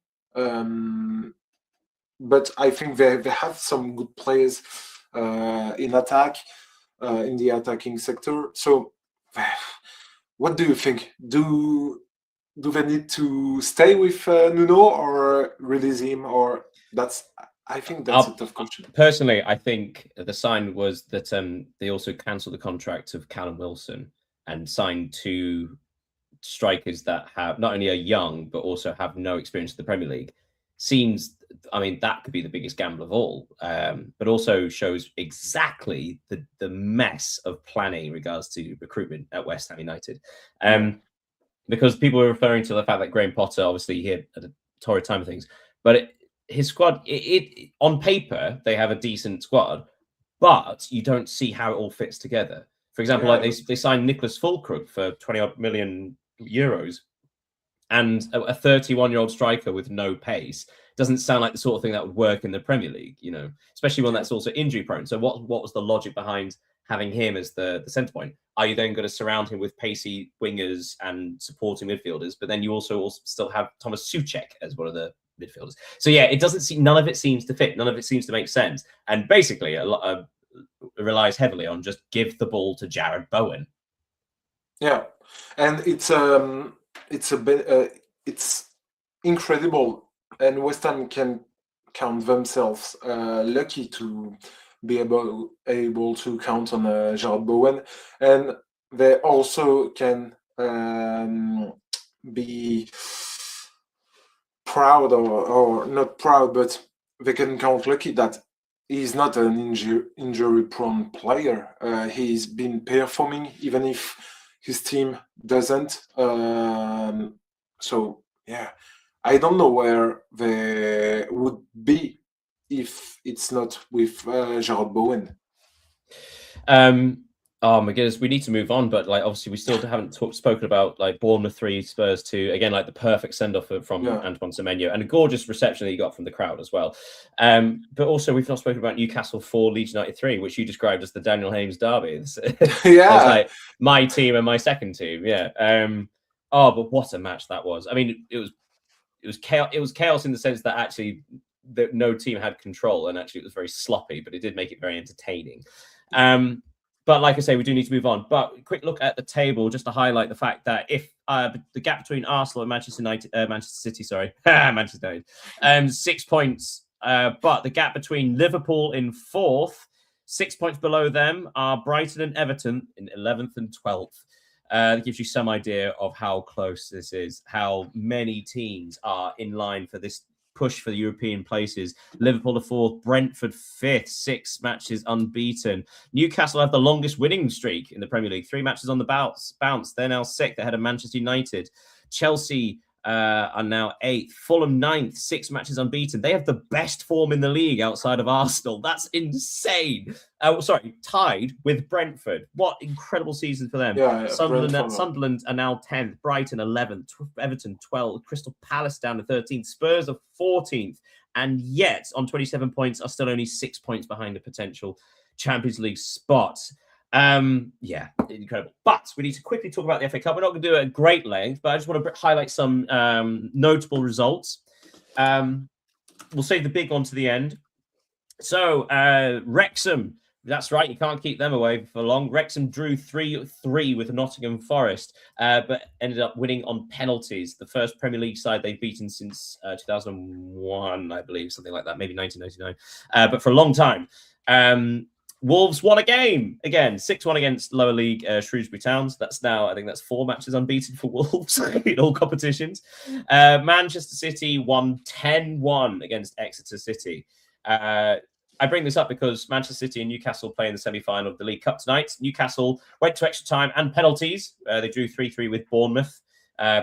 but I think they have some good players in attack, in the attacking sector. So what do you think? Do they need to stay with Nuno or release him? Or I think that's a tough question. Personally, I think the sign was that they also cancelled the contract of Callum Wilson and signed 2 strikers that have not only are young but also have no experience in the Premier League. Seems I mean, that could be the biggest gamble of all, but also shows exactly the mess of planning in regards to recruitment at West Ham United. Because people were referring to the fact that Graham Potter, obviously, he had a torrid time of things, but his squad, on paper, they have a decent squad, but you don't see how it all fits together. For example, like they signed Nicholas Fulkrug for 20 million euros, and a 31-year-old striker with no pace doesn't sound like the sort of thing that would work in the Premier League, especially one that's also injury prone. So what was the logic behind having him as the centre point? Are you then going to surround him with pacey wingers and supporting midfielders? But then you also still have Thomas Souček as one of the midfielders. So yeah, none of it seems to fit. None of it seems to make sense. And basically, a lot relies heavily on just give the ball to Jared Bowen. Yeah, and it's a bit it's incredible, and West Ham can count themselves lucky to be able to count on Jared Bowen, and they also can be proud or not proud, but they can count lucky that he's not an injury-prone player. He's been performing even if his team doesn't. So yeah, I don't know where they would be if it's not with Jared Bowen. Oh my goodness, we need to move on, but like obviously we still haven't spoken about like Bournemouth 3, Spurs 2. Again, like the perfect send-off from Antoine Semenyo, and a gorgeous reception that he got from the crowd as well. But also we've not spoken about Newcastle 4, Leeds United 3, which you described as the Daniel Haynes derby. It's like my team and my second team. Yeah. But what a match that was. I mean, it was chaos. It was chaos in the sense that actually no team had control, and actually it was very sloppy, but it did make it very entertaining. But like I say, we do need to move on. But quick look at the table just to highlight the fact that if the gap between Arsenal and Manchester City, Manchester United, 6 points. But the gap between Liverpool in 4th, 6 points below them, are Brighton and Everton in 11th and 12th. That gives you some idea of how close this is, how many teams are in line for this push for the European places. Liverpool are 4th, Brentford 5th, 6 matches unbeaten. Newcastle have the longest winning streak in the Premier League, 3 matches on the bounce. They're now 6th ahead of Manchester United. Chelsea are now 8th, Fulham 9th, 6 matches unbeaten. They have the best form in the league outside of Arsenal. That's insane. Tied with Brentford. What incredible season for them. Sunderland are now 10th, Brighton 11th, Everton 12th, Crystal Palace down to 13th, Spurs are 14th, and yet on 27 points are still only 6 points behind the potential Champions League spot. Yeah, incredible. But we need to quickly talk about the FA Cup. We're not going to do it at great length, but I just want to highlight some notable results. We'll save the big one to the end. So, Wrexham, that's right, you can't keep them away for long. Wrexham drew 3-3 with Nottingham Forest, but ended up winning on penalties. The first Premier League side they've beaten since 2001, I believe, something like that, maybe 1999, but for a long time. Wolves won a game again, 6-1 against lower league Shrewsbury Towns. That's now, I think that's 4 matches unbeaten for Wolves in all competitions. Manchester City won 10-1 against Exeter City. I bring this up because Manchester City and Newcastle play in the semi-final of the League Cup tonight. Newcastle went to extra time and penalties. They drew 3-3 with Bournemouth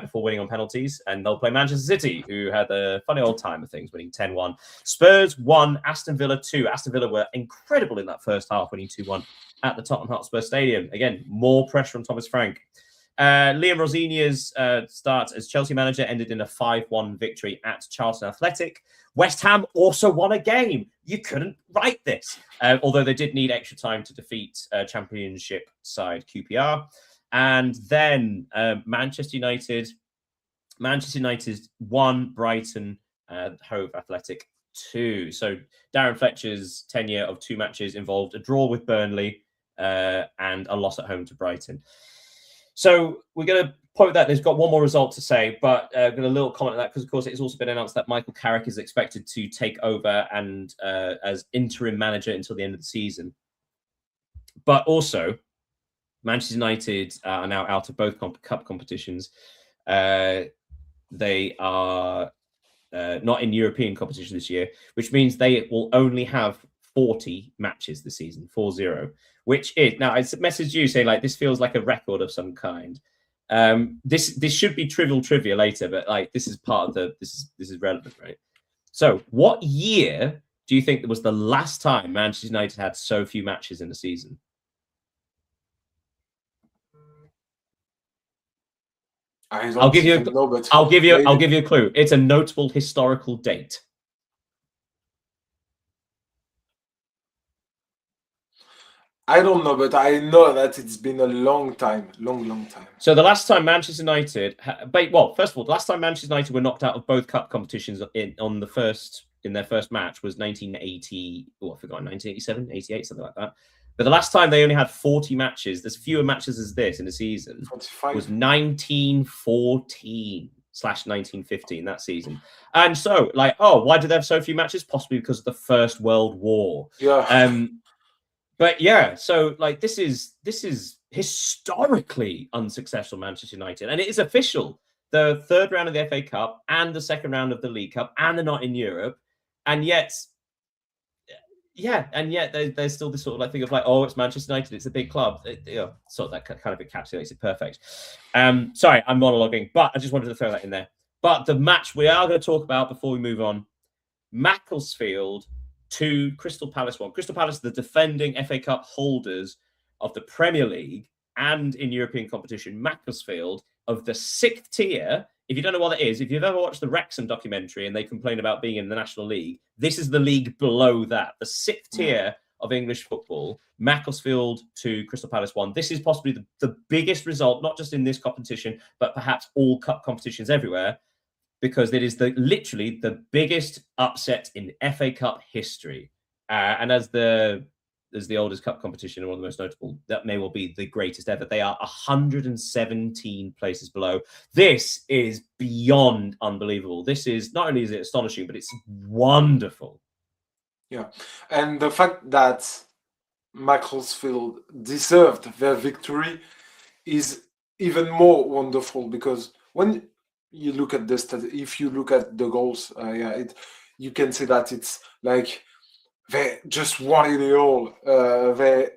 before winning on penalties, and they'll play Manchester City, who had a funny old time of things, winning 10-1. Spurs won, Aston Villa 2. Aston Villa were incredible in that first half, winning 2-1 at the Tottenham Hotspur Stadium. Again, more pressure on Thomas Frank. Liam Rosenior's start as Chelsea manager ended in a 5-1 victory at Charlton Athletic. West Ham also won a game. You couldn't write this, although they did need extra time to defeat Championship side QPR. And then Manchester United won, Brighton Hove Athletic 2. So Darren Fletcher's tenure of 2 matches involved a draw with Burnley and a loss at home to Brighton. So we're going to point that there's got one more result to say, but I'm going to a little comment on that because, of course, it's also been announced that Michael Carrick is expected to take over and as interim manager until the end of the season. But also, Manchester United are now out of both cup competitions. They are not in European competition this year, which means they will only have 40 matches this season, 40, which is now I messaged you saying like this feels like a record of some kind. This should be trivial trivia later, but like this is part of the this is relevant, right? So, what year do you think was the last time Manchester United had so few matches in a season? I'll give you a clue. It's a notable historical date. I don't know, but I know that it's been a long time. So the last time Manchester United, first of all, the last time Manchester United were knocked out of both cup competitions in their first match was 1980. Oh, I forgot, 1987, 88, something like that. But the last time they only had 40 matches, there's fewer matches as this in a season, 45. was 1914/1915, that season. And so, like, why do they have so few matches? Possibly because of the First World War. Yeah. But yeah, so like this is historically unsuccessful Manchester United, and it is official. The third round of the FA Cup and the second round of the League Cup, and they're not in Europe, and yet there's still this sort of like thing of like, it's Manchester United, it's a big club. Sort of that kind of encapsulates it perfect. Sorry, I'm monologuing, but I just wanted to throw that in there. But the match we are going to talk about before we move on, Macclesfield 2, Crystal Palace 1. Crystal Palace, the defending FA Cup holders of the Premier League and in European competition. Macclesfield of the 6th tier. If you don't know what that is, if you've ever watched the Wrexham documentary and they complain about being in the National League, this is the league below that, the 6th tier of English football. Macclesfield 2, Crystal Palace 1. This is possibly the biggest result, not just in this competition, but perhaps all cup competitions everywhere, because it is literally the biggest upset in FA Cup history. And as the oldest cup competition and one of the most notable, that may well be the greatest ever. They are 117 places below. This is beyond unbelievable. This is not only is it astonishing, but it's wonderful. Yeah, and the fact that Macclesfield deserved their victory is even more wonderful, because when you look at if you look at the goals, you can see that it's like they just wanted it all. They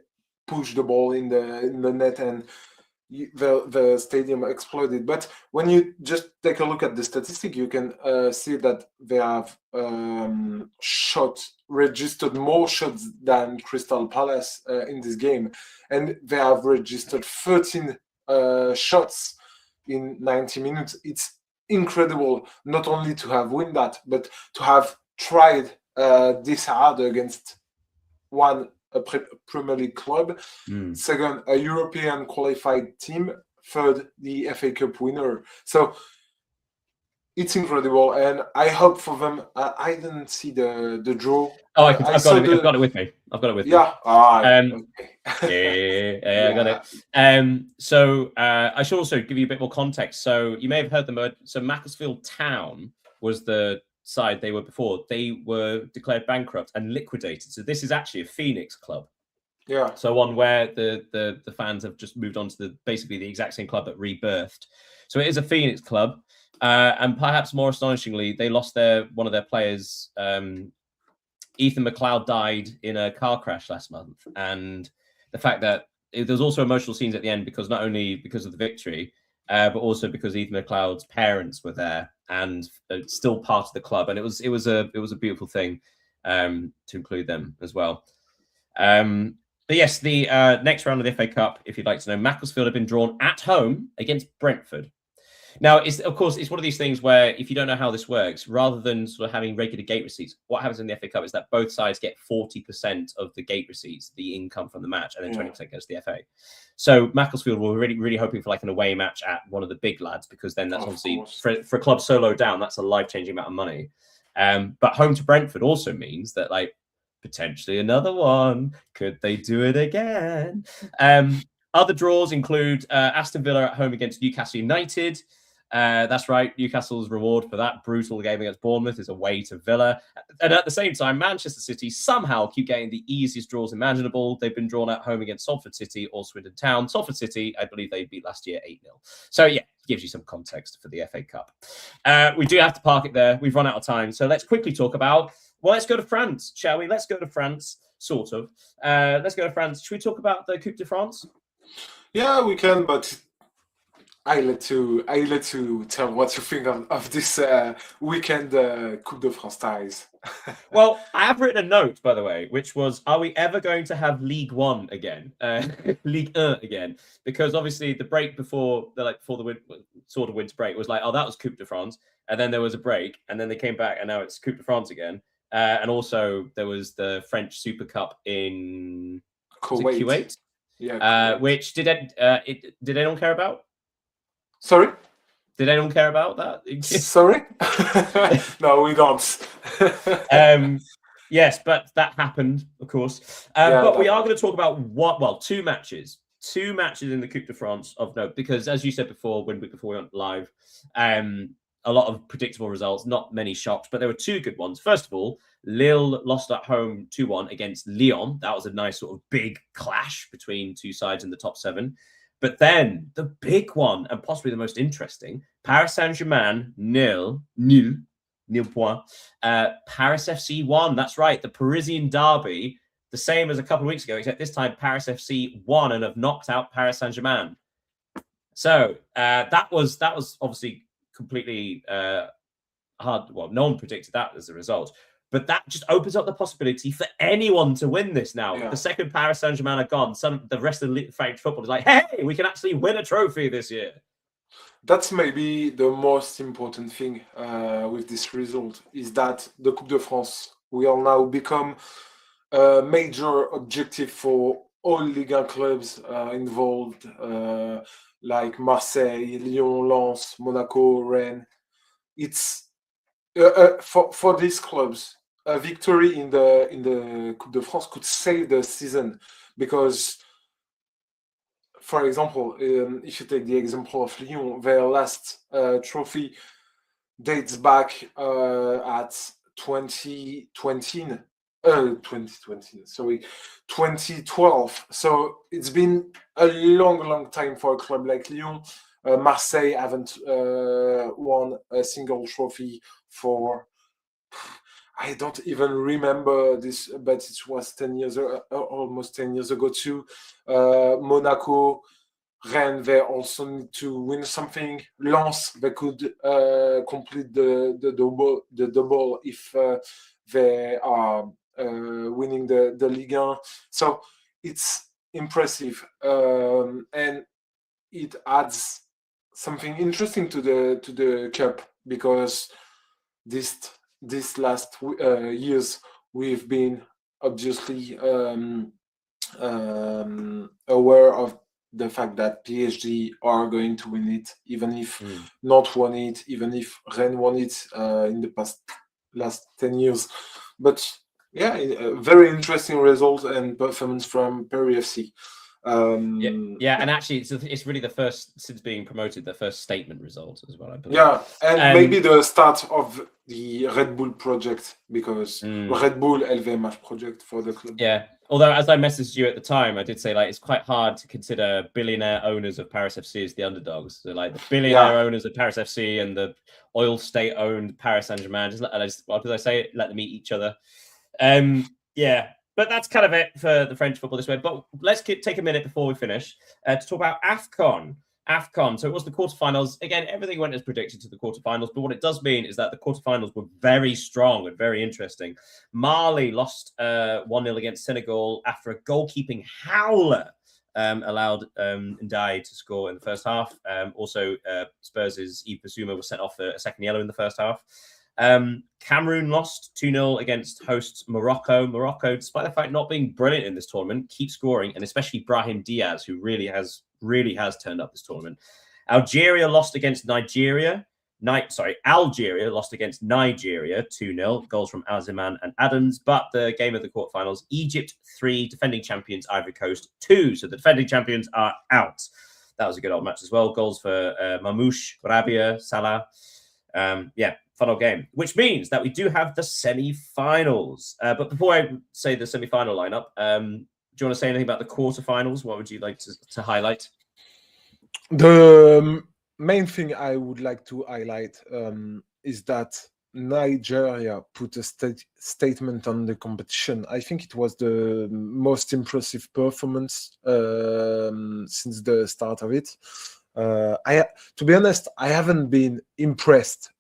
pushed the ball in the net, and the stadium exploded. But when you just take a look at the statistic, you can see that they have registered more shots than Crystal Palace in this game, and they have registered 13 shots in 90 minutes. It's incredible not only to have won that, but to have tried this hard against a Premier League club, second, a European qualified team, third, the FA Cup winner. So it's incredible, and I hope for them. I didn't see the draw. I've got it with me. I've got it with me. Yeah. Okay. I got it. So I should also give you a bit more context. So you may have heard so Macclesfield Town was the side they were before. They were declared bankrupt and liquidated. So this is actually a Phoenix club. Yeah. So one where the fans have just moved on to basically the exact same club but rebirthed. So it is a Phoenix club. And perhaps more astonishingly, they lost one of their players. Ethan McLeod died in a car crash last month, and the fact that there was also emotional scenes at the end, because not only because of the victory, but also because Ethan McLeod's parents were there and still part of the club, and it was a beautiful thing to include them as well. But yes, the next round of the FA Cup, if you'd like to know, Macclesfield have been drawn at home against Brentford. Now, it's one of these things where if you don't know how this works, rather than sort of having regular gate receipts, what happens in the FA Cup is that both sides get 40% of the gate receipts, the income from the match, and then 20% goes to the FA. So Macclesfield were really, really hoping for like an away match at one of the big lads, because then that's obviously for a club so low down, that's a life-changing amount of money. But home to Brentford also means that like potentially another one. Could they do it again? Other draws include Aston Villa at home against Newcastle United. That's right. Newcastle's reward for that brutal game against Bournemouth is away to Villa. And at the same time, Manchester City somehow keep getting the easiest draws imaginable. They've been drawn at home against Salford City or Swindon Town. Salford City, I believe they beat last year 8-0. So yeah, gives you some context for the FA Cup. We do have to park it there. We've run out of time. So let's quickly talk about, well, let's go to France, shall we? Let's go to France, sort of. Let's go to France. Should we talk about the Coupe de France? Yeah, we can, but I let you tell what you think of this weekend Coupe de France ties. Well, I have written a note, by the way, which was, are we ever going to have League One again? League 1 again? Because obviously the break before the sort of winter break was like, oh, that was Coupe de France. And then there was a break, and then they came back, and now it's Coupe de France again. And also there was the French Super Cup in Kuwait? Yeah, Kuwait. Which did anyone care about? Sorry? Did anyone care about that? Sorry? No, we don't. Yes, but that happened, of course. But we are going to talk about two matches in the Coupe de France of note, because as you said before, before we went live, a lot of predictable results, not many shocks, but there were two good ones. First of all, Lille lost at home 2-1 against Lyon. That was a nice sort of big clash between two sides in the top 7. But then the big one, and possibly the most interesting, Paris Saint-Germain nil point. Paris FC 1. That's right, the Parisian derby, the same as a couple of weeks ago, except this time Paris FC won and have knocked out Paris Saint-Germain. So that was obviously completely hard. Well, no one predicted that as a result. But that just opens up the possibility for anyone to win this now. Yeah. The second Paris Saint-Germain are gone, the rest of the French football is like, hey, we can actually win a trophy this year. That's maybe the most important thing with this result, is that the Coupe de France will now become a major objective for all Ligue 1 clubs involved, like Marseille, Lyon, Lens, Monaco, Rennes. It's for these clubs, a victory in the Coupe de France could save the season, because, for example, if you take the example of Lyon, their last trophy dates back at 2012. So it's been a long time for a club like Lyon. Marseille haven't won a single trophy for, I don't even remember this, but it was 10 years almost 10 years ago too. Monaco, Rennes, they also need to win something. Lens, they could complete the double if they are winning the Ligue 1. So it's impressive, and it adds something interesting to the cup, because this last years we've been obviously aware of the fact that PSG are going to win it, even if not won it, even if Rennes won it in the last 10 years. But yeah, a very interesting result and performance from Paris FC. Yeah, and actually, it's really the first, since being promoted, the first statement result as well, I believe. Yeah, and maybe the start of the Red Bull project, because Red Bull LVMH project for the club. Yeah, although as I messaged you at the time, I did say, like, it's quite hard to consider billionaire owners of Paris FC as the underdogs. So, like, the billionaire owners of Paris FC and the oil state-owned Paris Saint-Germain, what did I say? Let them eat each other. Yeah. But that's kind of it for the French football this way. But let's take a minute before we finish to talk about AFCON. So it was the quarterfinals. Again, everything went as predicted to the quarterfinals. But what it does mean is that the quarterfinals were very strong and very interesting. Mali lost 1-0 against Senegal after a goalkeeping howler allowed Ndiaye to score in the first half. Also, Spurs' Yves Bissouma was sent off for a second yellow in the first half. Cameroon lost 2-0 against hosts Morocco. Morocco, despite the fact not being brilliant in this tournament, keeps scoring, and especially Brahim Diaz, who really has turned up this tournament. Algeria lost against Nigeria. Algeria lost against Nigeria 2-0. Goals from Aziman and Adams. But the game of the quarterfinals, Egypt 3, defending champions Ivory Coast 2. So the defending champions are out. That was a good old match as well. Goals for Mamouche, Rabia, Salah. Yeah, fun old game, which means that we do have the semi-finals. But before I say the semi-final lineup, do you want to say anything about the quarterfinals? What would you like to highlight? The main thing I would like to highlight is that Nigeria put a statement on the competition. I think it was the most impressive performance since the start of it. To be honest, I haven't been impressed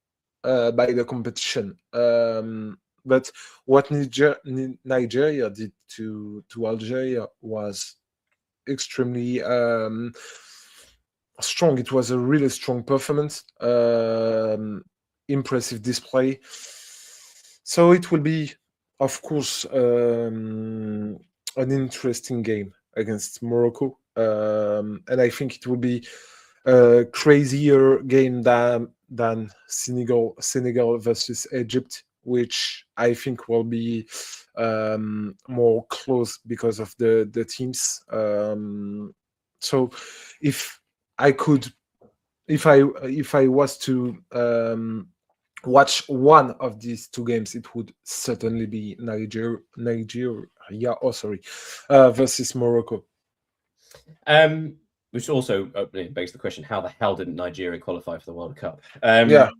by the competition. But what Nigeria did to Algeria was extremely strong. It was a really strong performance, impressive display. So it will be, of course, an interesting game against Morocco. And I think it will be a crazier game than Senegal versus Egypt, which I think will be more close because of the teams. So if I was to watch one of these two games, it would certainly be Nigeria versus Morocco. Which also begs the question: how the hell didn't Nigeria qualify for the World Cup? Yeah.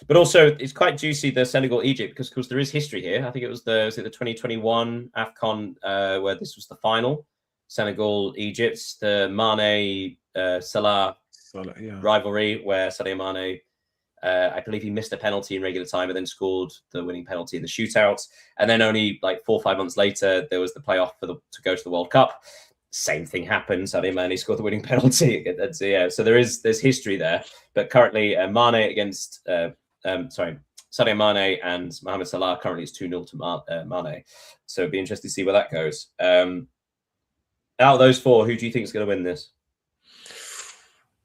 But also, it's quite juicy, the Senegal-Egypt, because of course there is history here. I think it was the 2021 AFCON where this was the final. Senegal-Egypt, the Mane Salah rivalry, where Sadio Mane, I believe he missed a penalty in regular time and then scored the winning penalty in the shootout. And then only like 4 or 5 months later, there was the playoff to go to the World Cup. Same thing happened. Sadio Mane scored the winning penalty. So there's history there. But currently, Mane against Sadio Mane and Mohamed Salah currently is 2-0 to Mane. So it'd be interesting to see where that goes. Out of those 4, who do you think is going to win this?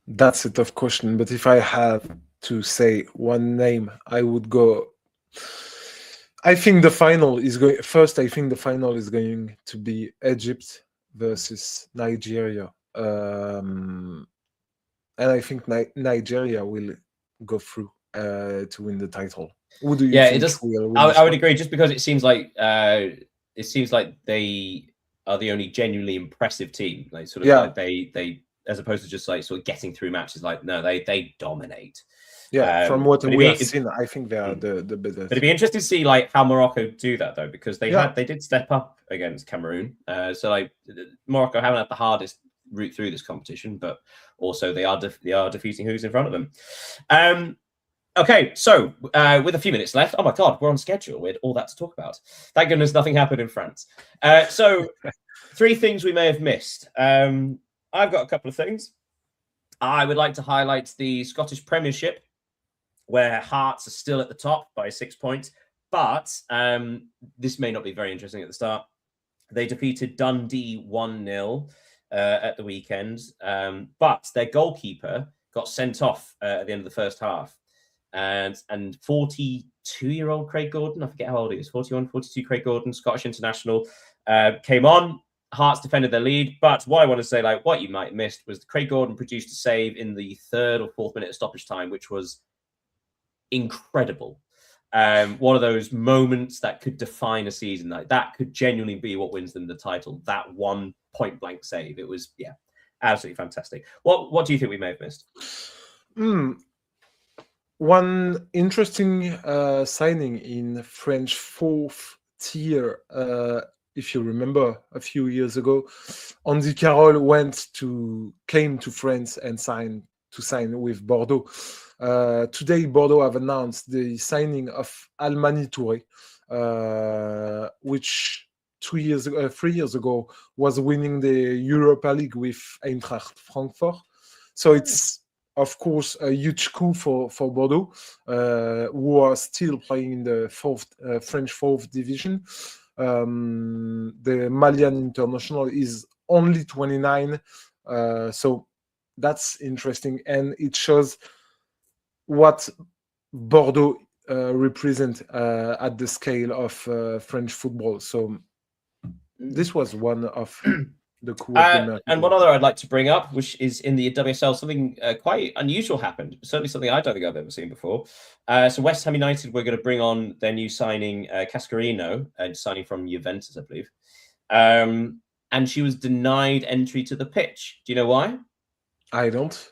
That's a tough question. But if I have to say one name, I would go. I think the final is going. First, I think the final is going to be Egypt versus Nigeria, and I think Nigeria will go through to win the title. Who do you think? It does. I would agree, just because it seems like they are the only genuinely impressive team. Like sort of like they as opposed to just like sort of getting through matches. Like no, they dominate. Yeah, from what we have seen, I think they are the better. But it'd be interesting to see like how Morocco do that though, because they did step up against Cameroon. So like Morocco haven't had the hardest route through this competition, but also they are defeating who's in front of them. Okay, so with a few minutes left, oh my God, we're on schedule. We had all that to talk about. Thank goodness nothing happened in France. So 3 things we may have missed. I've got a couple of things. I would like to highlight the Scottish Premiership, where Hearts are still at the top by 6 points. But this may not be very interesting at the start. They defeated Dundee 1-0 at the weekend. But their goalkeeper got sent off at the end of the first half. And 42-year-old Craig Gordon, I forget how old he is, 41, 42, Craig Gordon, Scottish international, came on. Hearts defended their lead, but what I want to say, like what you might have missed, was Craig Gordon produced a save in the 3rd or 4th minute of stoppage time, which was incredible. One of those moments that could define a season. Like that could genuinely be what wins them the title. That one point blank save. It was absolutely fantastic. What do you think we may have missed? One interesting signing in French 4th tier. If you remember, a few years ago, Andy Carroll came to France and sign with Bordeaux. Today, Bordeaux have announced the signing of Almani Touré, which 3 years ago was winning the Europa League with Eintracht Frankfurt. So it's, of course, a huge coup for Bordeaux, who are still playing in the French 4th division. The Malian international is only 29, so that's interesting, and it shows what Bordeaux represent at the scale of French football. So this was one of The coup of the And Mercury. one other I'd like to bring up, which is in the WSL, something quite unusual happened. Certainly something I don't think I've ever seen before. So West Ham United were going to bring on their new signing, Cascarino, signing from Juventus, I believe. And she was denied entry to the pitch. Do you know why? I don't.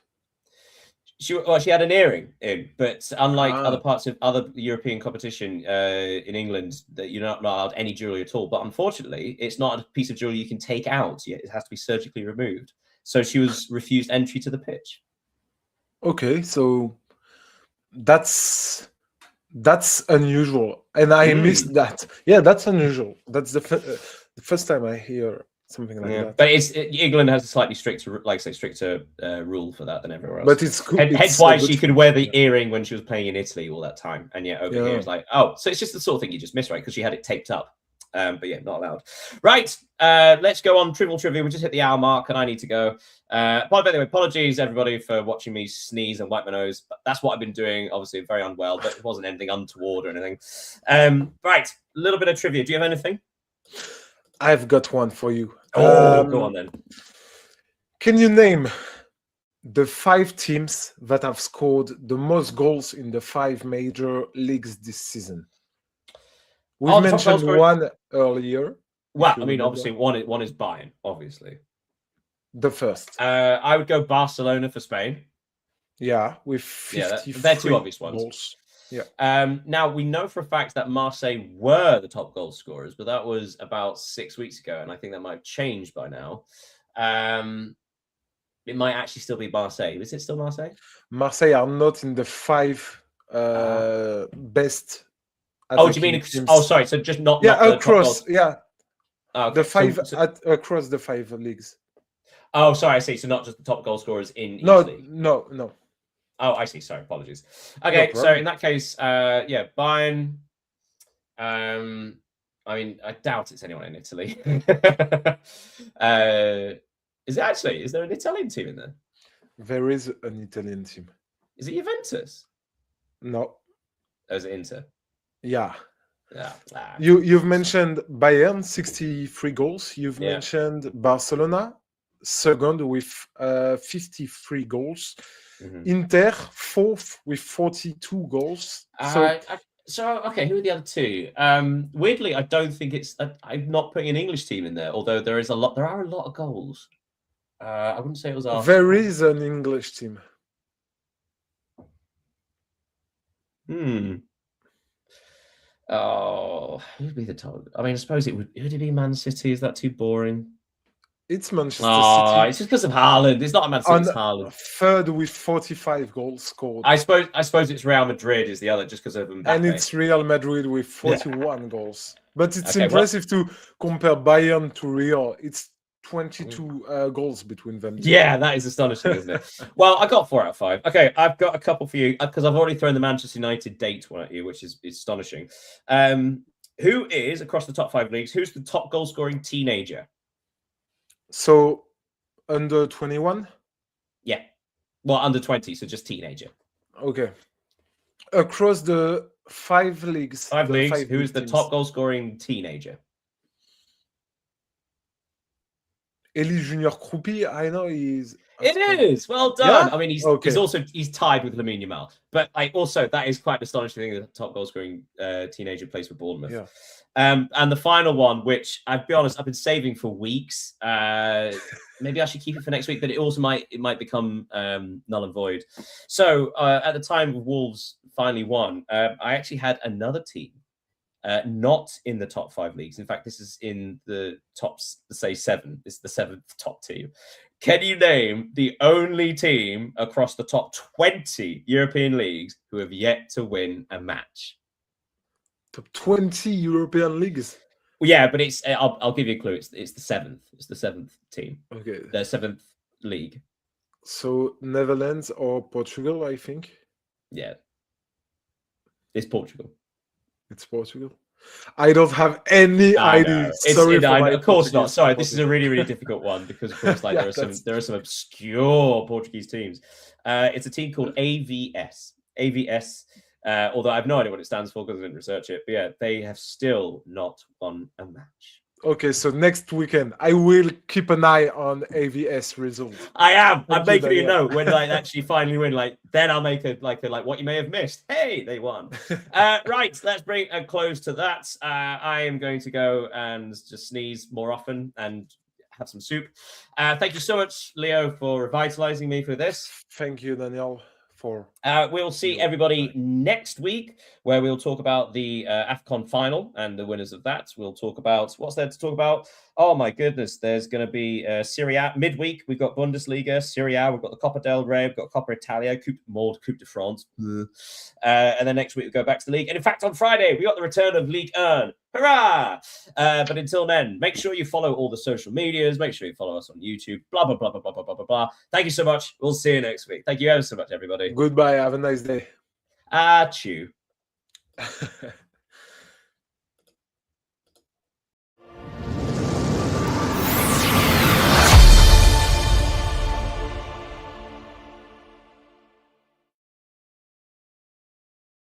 She had an earring in, but unlike Ah. other parts of other European competition in England, that you're not allowed any jewelry at all. But unfortunately, it's not a piece of jewelry you can take out yet. It has to be surgically removed. So she was refused entry to the pitch. Okay, so that's unusual, and I missed that. Yeah, that's unusual. That's the first time I hear something like that. But England has a slightly stricter, like I say, stricter rule for that than everywhere else. But it's good. Hence why she could wear the earring when she was playing in Italy all that time, and yet over here it's like, oh, so it's just the sort of thing you just miss, right? Because she had it taped up. But yeah, not allowed. Right, let's go on Trivial Trivia. We just hit the hour mark, and I need to go. By the way, apologies everybody for watching me sneeze and wipe my nose. But that's what I've been doing. Obviously, very unwell, but it wasn't anything untoward or anything. Right, a little bit of trivia. Do you have anything? I've got one for you. Oh, go on then. Can you name the 5 teams that have scored the most goals in the 5 major leagues this season? We mentioned one earlier. Well, I mean, obviously, one is Bayern, obviously. The first. I would go Barcelona for Spain. Yeah, with 53 they're 2 obvious ones. Goals. Yeah. Now, we know for a fact that Marseille were the top goal scorers, but that was about 6 weeks ago, and I think that might have changed by now. It might actually still be Marseille. Is it still Marseille? Marseille are not in the 5 best. Oh, do you mean? Sorry. So just not. Yeah, not across. Yeah. Okay. The 5 across the 5 leagues. Oh, sorry. I see. So not just the top goal scorers in each league. No. Oh, I see. Sorry, apologies. Okay, No so in that case, yeah, Bayern. I mean, I doubt it's anyone in Italy. Is it actually? Is there an Italian team in there? There is an Italian team. Is it Juventus? No. Or is it Inter? Yeah. Yeah. You've mentioned Bayern, 63 goals. You've mentioned Barcelona, second with 53 goals. Mm-hmm. Inter, 4th with 42 goals. So okay, who are the other 2? Weirdly, I don't think it's. I'm not putting an English team in there, although there are a lot of goals. I wouldn't say it was Arsenal. There is an English team. Oh, who'd be the top? I mean, I suppose it would it be Man City? Is that too boring? It's Manchester City. It's just because of Haaland. It's not a Man City, it's Haaland. 3rd with 45 goals scored. I suppose it's Real Madrid is the other, just because of Mbappe. And it's Real Madrid with 41 goals. But it's impressive to compare Bayern to Real. It's 22 goals between them. Yeah, that is astonishing, isn't it? Well, I got 4 out of 5. Okay, I've got a couple for you because I've already thrown the Manchester United date one at you, which is astonishing. Who is, across the top 5 leagues, who's the top goal scoring teenager? So, under 21? Yeah. Well, under 20, so just teenager. Okay. Across the 5 leagues. 5 leagues, who is the top goal scoring teenager? Eli Junior Kroupi, I know he's. It is well done. Yeah? I mean, he's tied with Lamine Yamal, but that is quite an astonishing thing that the top goal scoring teenager plays for Bournemouth. Yeah. And the final one, which I'll be honest, I've been saving for weeks. Maybe I should keep it for next week, but it also might become null and void. So at the time Wolves finally won, I actually had another team. Not in the top 5 leagues. In fact, this is in the top, say, 7. This is the 7th top team. Can you name the only team across the top 20 European leagues who have yet to win a match? Top 20 European leagues? Well, yeah, but it's. I'll give you a clue. It's the 7th. It's the 7th team. Okay. The 7th league. So Netherlands or Portugal, I think. Yeah. It's Portugal. It's Portugal. I don't have any idea. Sorry, of course not. Sorry, this is a really, really difficult one because, of course, there are some obscure Portuguese teams. It's a team called AVS. AVS. Although I have no idea what it stands for because I didn't research it. But yeah, they have still not won a match. Okay, so next weekend I will keep an eye on AVS results. I am. I'm Thank you, making a Daniel. note when I actually finally win. Like then I'll make a like what you may have missed. Hey, they won. Right, let's bring a close to that. I am going to go and just sneeze more often and have some soup. Thank you so much, Leo, for revitalizing me for this. Thank you, Daniel, for. We'll see everybody next week, where we'll talk about the AFCON final and the winners of that. We'll talk about what's there to talk about. Oh my goodness, there's going to be Serie A midweek. We've got Bundesliga, Serie A. We've got the Coppa del Rey. We've got Coppa Italia, Coupe de France, and then next week we go back to the league. And in fact, on Friday we got the return of Ligue 1. Hurrah! But until then, make sure you follow all the social medias. Make sure you follow us on YouTube. Blah blah blah blah blah blah blah blah. Thank you so much. We'll see you next week. Thank you ever so much, everybody. Goodbye. Have a nice day. Achoo.